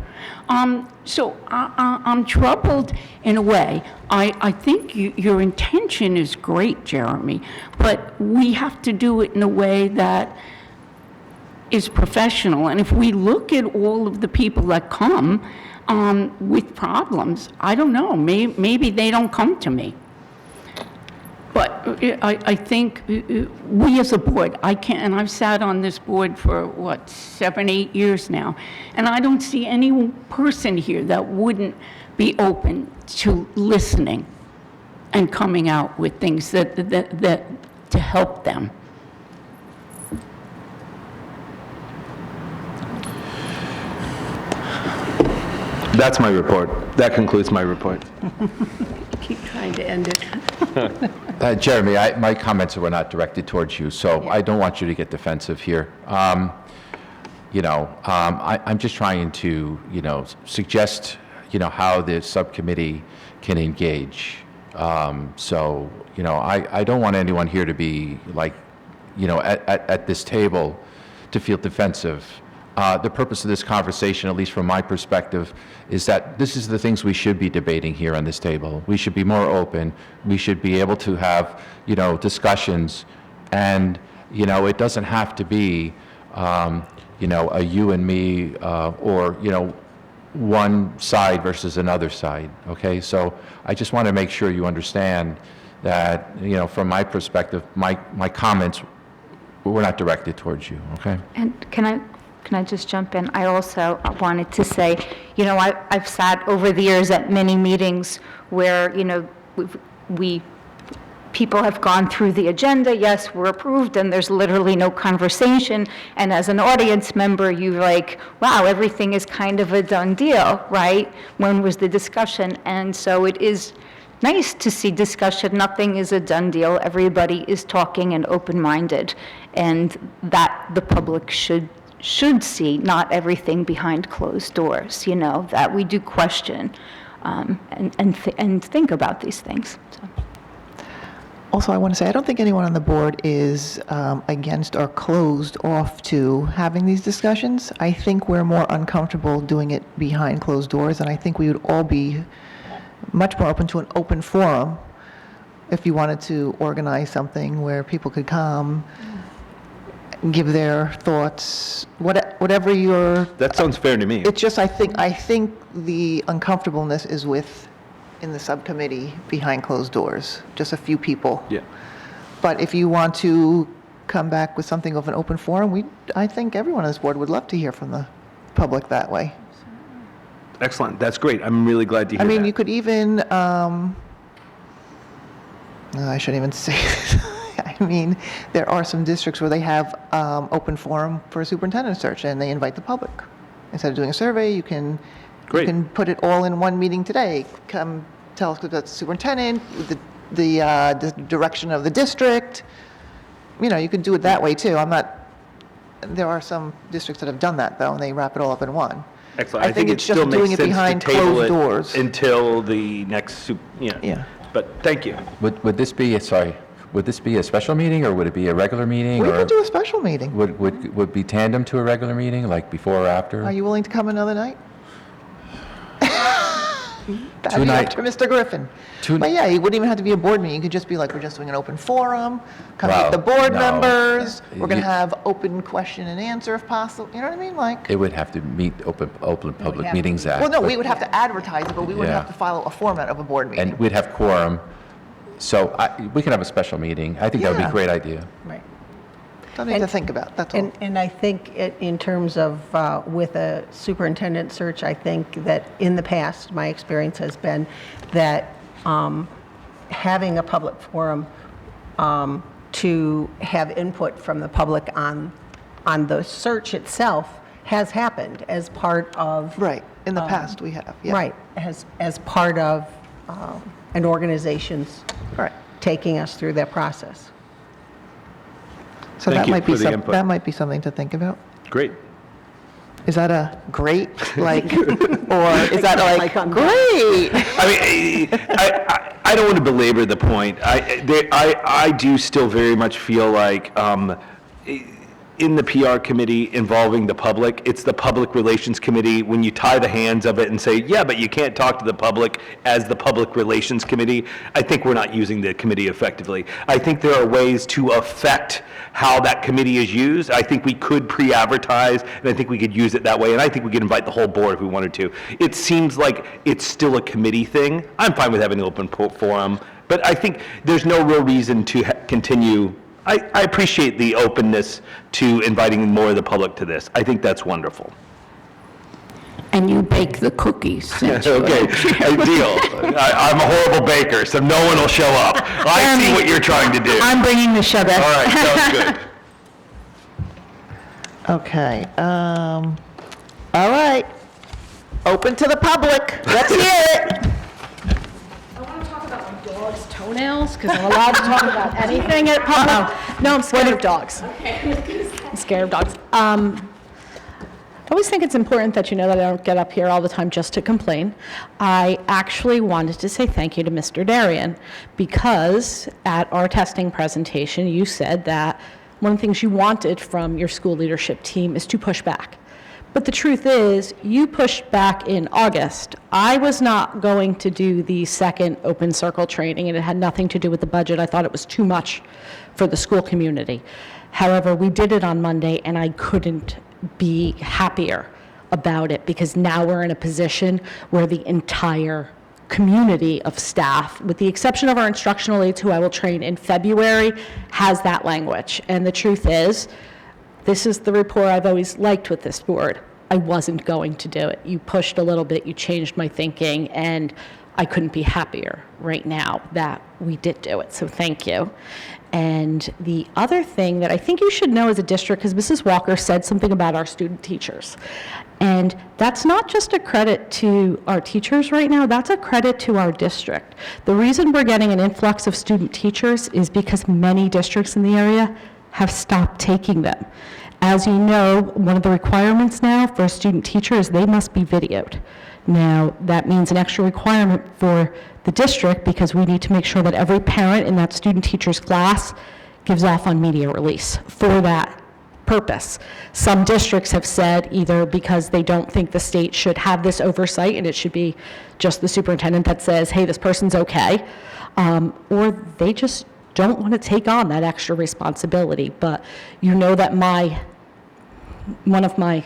So I'm troubled in a way. I think your intention is great, Jeremy, but we have to do it in a way that is professional. And if we look at all of the people that come with problems, I don't know, maybe they don't come to me. But I think we as a board, and I've sat on this board for, 7, 8 years now, and I don't see any person here that wouldn't be open to listening and coming out with things that to help them. That's my report. That concludes my report. Keep trying to end it. Jeremy, my comments were not directed towards you, so I don't want you to get defensive here. I'm just trying to, suggest, how the subcommittee can engage. I don't want anyone here to be like, at this table to feel defensive. The purpose of this conversation, at least from my perspective, is that this is the things we should be debating here on this table. We should be more open. We should be able to have, discussions, and, it doesn't have to be, a you and me, or, one side versus another side, okay? So I just want to make sure you understand that, from my perspective, my comments were not directed towards you, okay? And can I just jump in? I also wanted to say, I've sat over the years at many meetings where, people have gone through the agenda, yes, we're approved, and there's literally no conversation. And as an audience member, you're like, wow, everything is kind of a done deal, right? When was the discussion? And so it is nice to see discussion. Nothing is a done deal. Everybody is talking and open-minded, and that the public should see, not everything behind closed doors, that we do question and think about these things. So. Also, I want to say, I don't think anyone on the board is against or closed off to having these discussions. I think we're more uncomfortable doing it behind closed doors, and I think we would all be much more open to an open forum if you wanted to organize something where people could come, give their thoughts, whatever your... That sounds fair to me. It's just, I think the uncomfortableness is in the subcommittee behind closed doors, just a few people. Yeah. But if you want to come back with something of an open forum, I think everyone on this board would love to hear from the public that way. Excellent. That's great. I'm really glad to hear that. You could even, I shouldn't even say this. There are some districts where they have open forum for a superintendent search, and they invite the public. Instead of doing a survey, you can put it all in one meeting today. Come tell us about the superintendent, the direction of the district. You could do it that way too. There are some districts that have done that though, and they wrap it all up in one. Excellent. I think it's just doing it behind closed doors until the next, Yeah. But thank you. Would this be a special meeting, or would it be a regular meeting? We or could do a special meeting. Would be tandem to a regular meeting, like before or after? Are you willing to come another night? That'd be Tonight. up to Mr. Griffin. But yeah, it wouldn't even have to be a board meeting. You could just be like, we're just doing an open forum, come meet the board members, we're going to have open question and answer if possible. You know what I mean? It would have to meet Open Public Meetings Act. Well, no, we would have to advertise it, but we wouldn't have to follow a format of a board meeting. And we'd have quorum, so we can have a special meeting. I think that would be a great idea. Right. Something to think about, that's all. And I think in terms of with a superintendent search, I think that in the past, my experience has been that having a public forum to have input from the public on the search itself has happened as part of... Right, in the past we have, yeah. Right, as part of an organization's taking us through that process. So Thank that you might be for the input. that might be something to think about. Great. Is that a great, or is that like great? I I don't want to belabor the point. I do still very much feel like in the PR committee involving the public, it's the public relations committee. When you tie the hands of it and say, yeah, but you can't talk to the public as the public relations committee, I think we're not using the committee effectively. I think there are ways to affect how that committee is used. I think we could pre-advertise, and I think we could use it that way, and I think we could invite the whole board if we wanted to. It seems like it's still a committee thing. I'm fine with having an open forum, but I think there's no real reason to continue. I appreciate the openness to inviting more of the public to this. I think that's wonderful. And you bake the cookies. since you're Okay, deal. I'm a horrible baker, so no one will show up. I see what you're trying to do. I'm bringing the sugar. All right, sounds good. Okay, all right. Open to the public. Let's hear it. I want to talk about my dog's toenails, because I'm allowed to talk about anything at public. No, I'm scared of dogs. I'm scared of dogs. I always think it's important that you know that I don't get up here all the time just to complain. I actually wanted to say thank you to Mr. Darian, because at our testing presentation, you said that one of the things you wanted from your school leadership team is to push back. But the truth is, you pushed back in August. I was not going to do the second open circle training, and it had nothing to do with the budget. I thought it was too much for the school community. However, we did it on Monday, and I couldn't be happier about it, because now we're in a position where the entire community of staff, with the exception of our instructional aides who I will train in February, has that language. And the truth is, this is the rapport I've always liked with this board. I wasn't going to do it. You pushed a little bit, you changed my thinking, and I couldn't be happier right now that we did do it, so thank you. And the other thing that I think you should know as a district, because Mrs. Walker said something about our student teachers, and that's not just a credit to our teachers right now, that's a credit to our district. The reason we're getting an influx of student teachers is because many districts in the area have stopped taking them. As you know, one of the requirements now for a student teacher is they must be videoed. Now, that means an extra requirement for the district, because we need to make sure that every parent in that student teacher's class gives off on media release for that purpose. Some districts have said, either because they don't think the state should have this oversight and it should be just the superintendent that says, hey, this person's okay, or they just don't want to take on that extra responsibility. But you know that one of my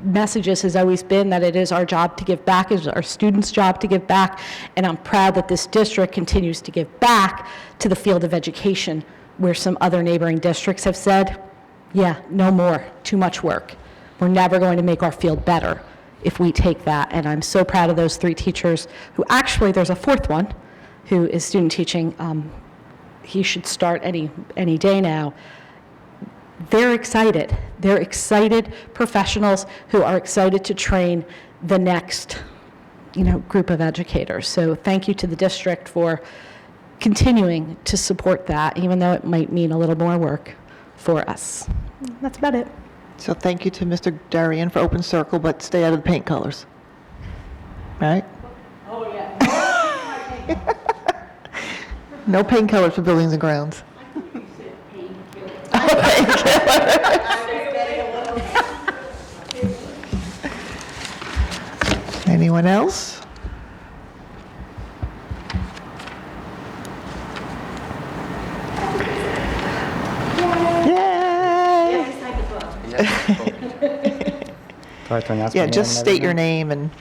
messages has always been that it is our job to give back, it is our students' job to give back, and I'm proud that this district continues to give back to the field of education, where some other neighboring districts have said, yeah, no more, too much work. We're never going to make our field better if we take that. And I'm so proud of those 3 teachers who, actually, there's a 4th one who is student teaching. He should start any day now. They're excited. They're excited professionals who are excited to train the next, group of educators. So thank you to the district for continuing to support that, even though it might mean a little more work for us. That's about it. So thank you to Mr. Darian for open circle, but stay out of the paint colors. Right? Oh, yeah. No paint colors for buildings and grounds. Anyone else? Yay! Yeah, just state your name and...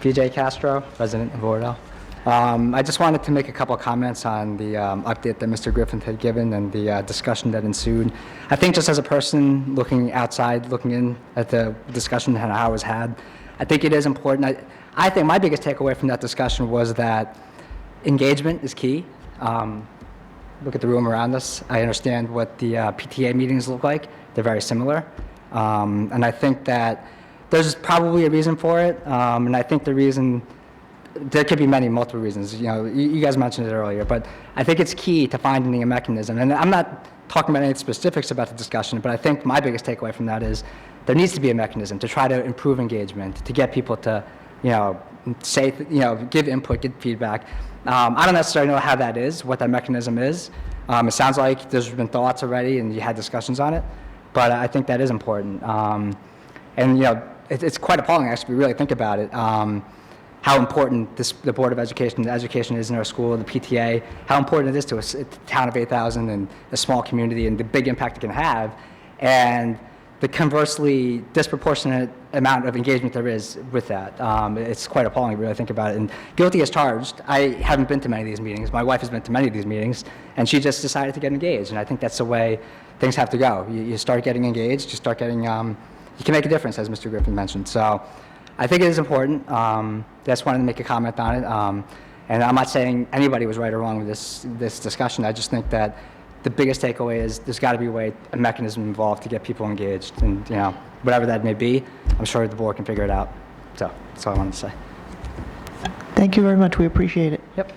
PJ Castro, resident of Oradell. I just wanted to make a couple of comments on the update that Mr. Griffin had given and the discussion that ensued. I think just as a person looking outside, looking in at the discussion and how it was had, I think it is important. I think my biggest takeaway from that discussion was that engagement is key. Look at the room around us. I understand what the PTA meetings look like. They're very similar. And I think that there's probably a reason for it. And I think the reason, there could be multiple reasons. You guys mentioned it earlier, but I think it's key to finding a mechanism. And I'm not talking about any specifics about the discussion, but I think my biggest takeaway from that is there needs to be a mechanism to try to improve engagement, to get people to, say, give input, give feedback. I don't necessarily know how that is, what that mechanism is. It sounds like there's been thoughts already and you had discussions on it, but I think that is important. And it's quite appalling actually, if you really think about it. How important the Board of Education is in our school, the PTA, how important it is to a town of 8,000 and a small community and the big impact it can have, and the conversely disproportionate amount of engagement there is with that. It's quite appalling if you really think about it. And guilty as charged, I haven't been to many of these meetings. My wife has been to many of these meetings, and she just decided to get engaged. And I think that's the way things have to go. You start getting engaged, you start getting, you can make a difference, as Mr. Griffin mentioned. So I think it is important. Just wanted to make a comment on it. And I'm not saying anybody was right or wrong with this discussion. I just think that the biggest takeaway is there's got to be a mechanism involved to get people engaged. And, whatever that may be, I'm sure the board can figure it out. So that's all I wanted to say. Thank you very much. We appreciate it. Yep.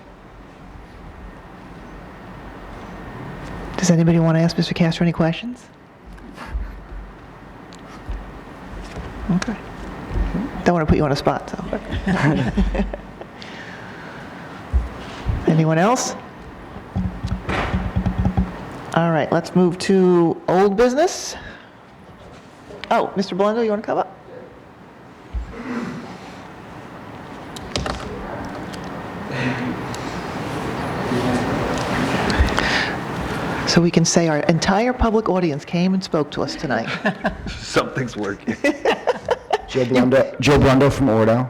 Does anybody want to ask Mr. Castro any questions? Okay. Don't want to put you on a spot, so. Anyone else? All right, let's move to old business. Oh, Mr. Blundell, you want to come up? So we can say our entire public audience came and spoke to us tonight. Something's working. Joe Blundell from Oradell.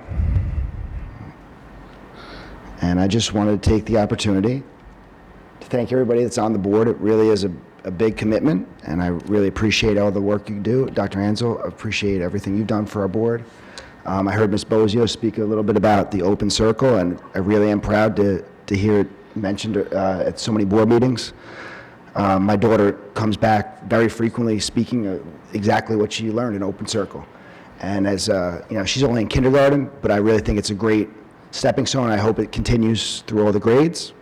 And I just wanted to take the opportunity to thank everybody that's on the board. It really is a big commitment, and I really appreciate all the work you do. Dr. Ansel, I appreciate everything you've done for our board. I heard Ms. Bozio speak a little bit about the open circle, and I really am proud to hear it mentioned at so many board meetings. My daughter comes back very frequently speaking exactly what she learned in open circle. And as she's only in kindergarten, but I really think it's a great stepping stone. I hope it continues through all the grades.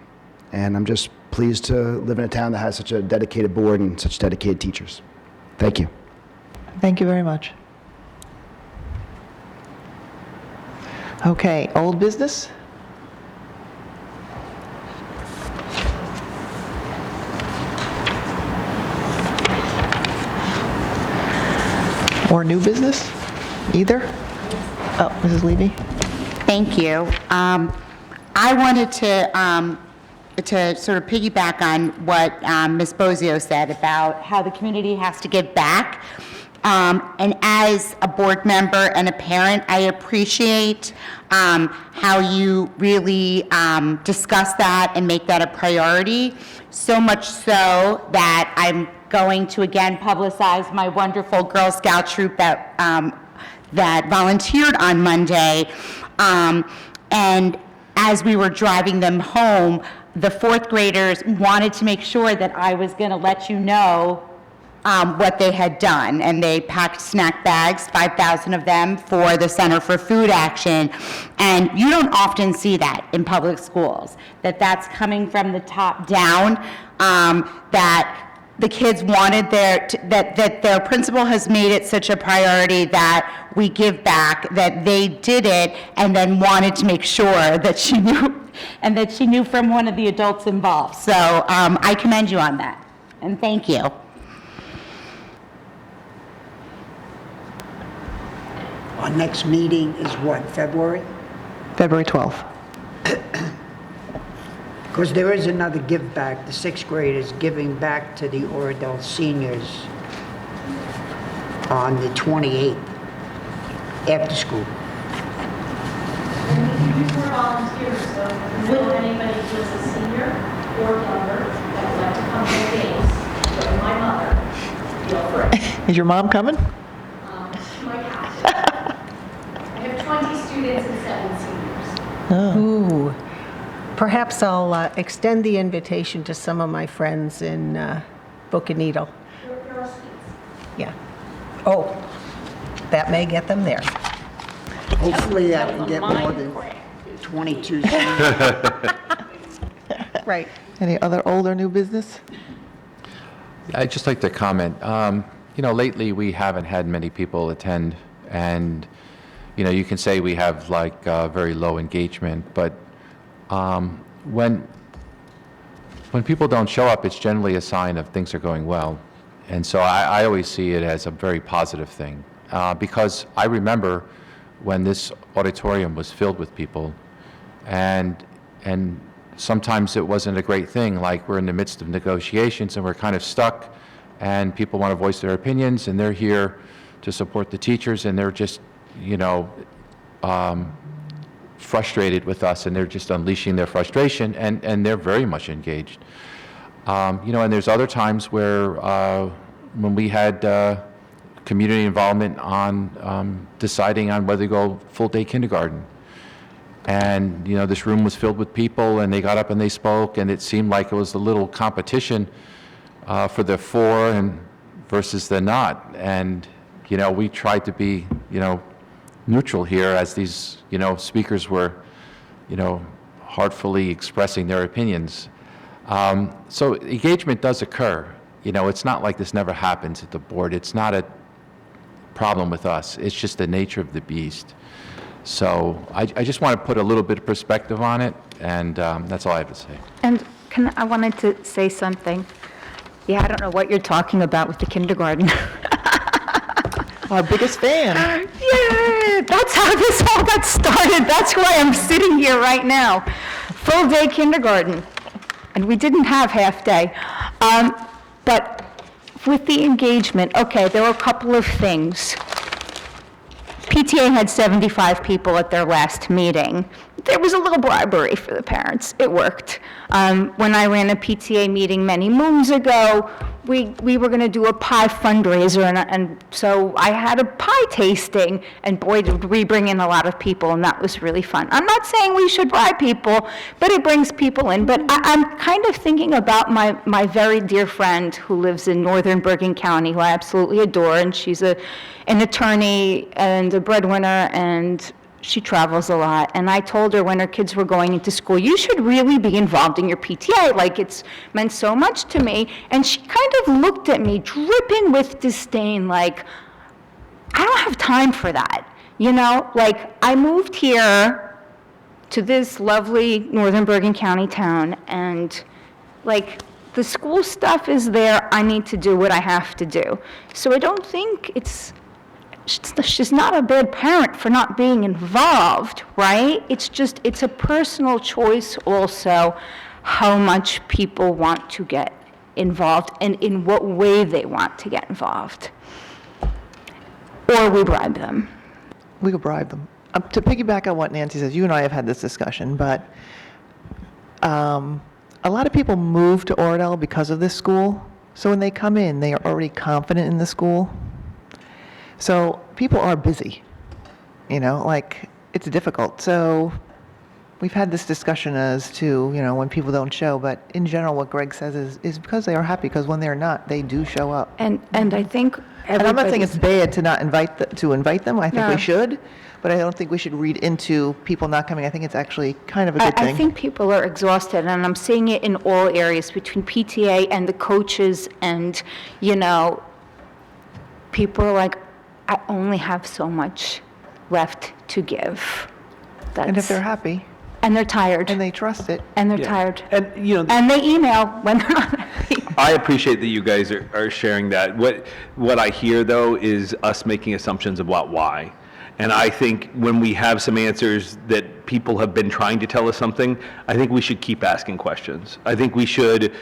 And I'm just pleased to live in a town that has such a dedicated board and such dedicated teachers. Thank you. Thank you very much. Okay, old business? Or new business? Either? Oh, Mrs. Levy? Thank you. I wanted to sort of piggyback on what Ms. Bozio said about how the community has to give back. And as a board member and a parent, I appreciate how you really discuss that and make that a priority, so much so that I'm going to again publicize my wonderful Girl Scout troop that volunteered on Monday. And as we were driving them home, the fourth graders wanted to make sure that I was going to let you know what they had done. And they packed snack bags, 5,000 of them, for the Center for Food Action. And you don't often see that in public schools, that's coming from the top down, that the kids wanted that their principal has made it such a priority that we give back, that they did it and then wanted to make sure that she knew, and that she knew from one of the adults involved. So I commend you on that, and thank you. Our next meeting is what, February? February 12th. Because there is another give back, the sixth graders giving back to the Oradell seniors on the 28th, after school. We need more volunteers, so if you know anybody who is a senior or younger that would like to come to the games, go to my mother, feel free. Is your mom coming? She might have to. I have 20 students and 7 seniors. Oh. Ooh. Perhaps I'll extend the invitation to some of my friends in Book and Needle. There are seats. Yeah. Oh, that may get them there. Hopefully I can get more than 22 seniors. Right. Any other old or new business? I'd just like to comment. Lately we haven't had many people attend, and you can say we have like very low engagement, but when people don't show up, it's generally a sign of things are going well. And so I always see it as a very positive thing, because I remember when this auditorium was filled with people, and sometimes it wasn't a great thing, like we're in the midst of negotiations and we're kind of stuck, and people want to voice their opinions, and they're here to support the teachers, and they're just, frustrated with us, and they're just unleashing their frustration, and they're very much engaged. And there's other times where when we had community involvement on deciding on whether to go full-day kindergarten. And, this room was filled with people, and they got up and they spoke, and it seemed like it was a little competition for the for and versus the not. And, we tried to be, neutral here as these, speakers were, heartfully expressing their opinions. So engagement does occur. It's not like this never happens at the board. It's not a problem with us. It's just the nature of the beast. So I just want to put a little bit of perspective on it, and that's all I have to say. And I wanted to say something. Yeah, I don't know what you're talking about with the kindergarten. Our biggest fan. Yeah, that's how this all got started. That's why I'm sitting here right now. Full day kindergarten. And we didn't have half day. But with the engagement, okay, there were a couple of things. PTA had 75 people at their last meeting. There was a little bribery for the parents. It worked. When I ran a PTA meeting many moons ago, we were going to do a pie fundraiser, and so I had a pie tasting, and boy, did we bring in a lot of people, and that was really fun. I'm not saying we should bribe people, but it brings people in. But I'm kind of thinking about my very dear friend who lives in northern Bergen County, who I absolutely adore, and she's an attorney and a breadwinner, and she travels a lot. And I told her when her kids were going into school, you should really be involved in your PTA. Like, it's meant so much to me. And she kind of looked at me, dripping with disdain, like, I don't have time for that. Like, I moved here to this lovely northern Bergen County town, and like, the school stuff is there. I need to do what I have to do. So I don't think she's not a bad parent for not being involved, right? It's a personal choice also how much people want to get involved and in what way they want to get involved. Or we bribe them. We could bribe them. To piggyback on what Nancy says, you and I have had this discussion, but a lot of people move to Oradell because of this school. So when they come in, they are already confident in the school. So people are busy, it's difficult. So we've had this discussion as to, when people don't show, but in general, what Greg says is because they are happy, because when they're not, they do show up. And I think And I'm not saying it's bad to not invite them. I think No. we should, but I don't think we should read into people not coming. I think it's actually kind of a good I thing. think people are exhausted, and I'm seeing it in all areas, between PTA and the coaches, and, people are like, I only have so much left to give. And if they're happy. And they're tired. And they trust it. And they're Yeah. tired. And, And they email when they're not happy. I appreciate that you guys are sharing that. What I hear, though, is us making assumptions about why. And I think when we have some answers that people have been trying to tell us something, I think we should keep asking questions. I think we should,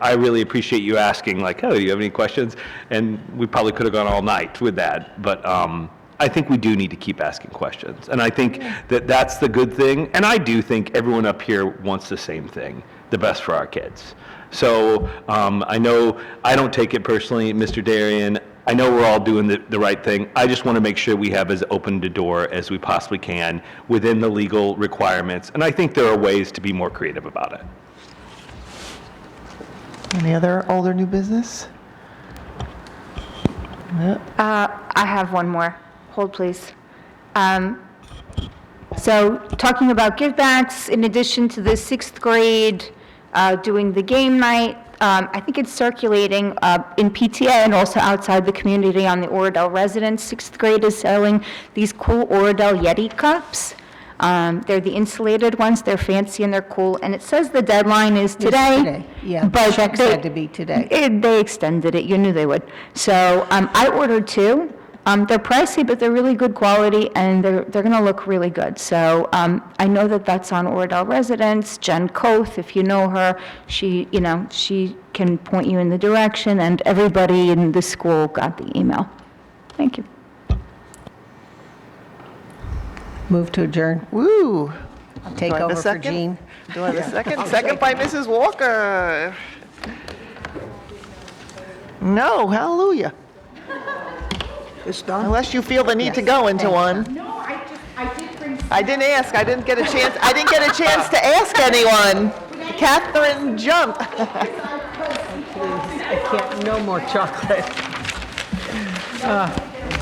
I really appreciate you asking, like, oh, do you have any questions? And we probably could have gone all night with that. But I think we do need to keep asking questions. And I think that that's the good thing. And I do think everyone up here wants the same thing, the best for our kids. So I know I don't take it personally, Mr. Darian. I know we're all doing the right thing. I just want to make sure we have as open a door as we possibly can within the legal requirements. And I think there are ways to be more creative about it. Any other old or new business? I have one more. Hold, please. So talking about givebacks, in addition to the 6th grade doing the game night, I think it's circulating in PTA and also outside the community on the Oradell residents. Sixth grade is selling these cool Oradell Yeti cups. They're the insulated ones, they're fancy and they're cool, and it says the deadline is today. Yeah, but checks they- had to be today. They extended it, you knew they would. So I ordered 2. They're pricey, but they're really good quality, and they're going to look really good. So I know that that's on Oradell residents. Jen Koth, if you know her, she can point you in the direction, and everybody in the school got the email. Thank you. Move to adjourn. Woo. Take Do I have a over for second? Jean. Do I have a second? Second by Mrs. Walker. No, hallelujah. It's done? Unless you feel the need to go into one. No, I did bring. I didn't ask. I didn't get a chance to ask anyone. Catherine jumped. I can't, no more chocolate.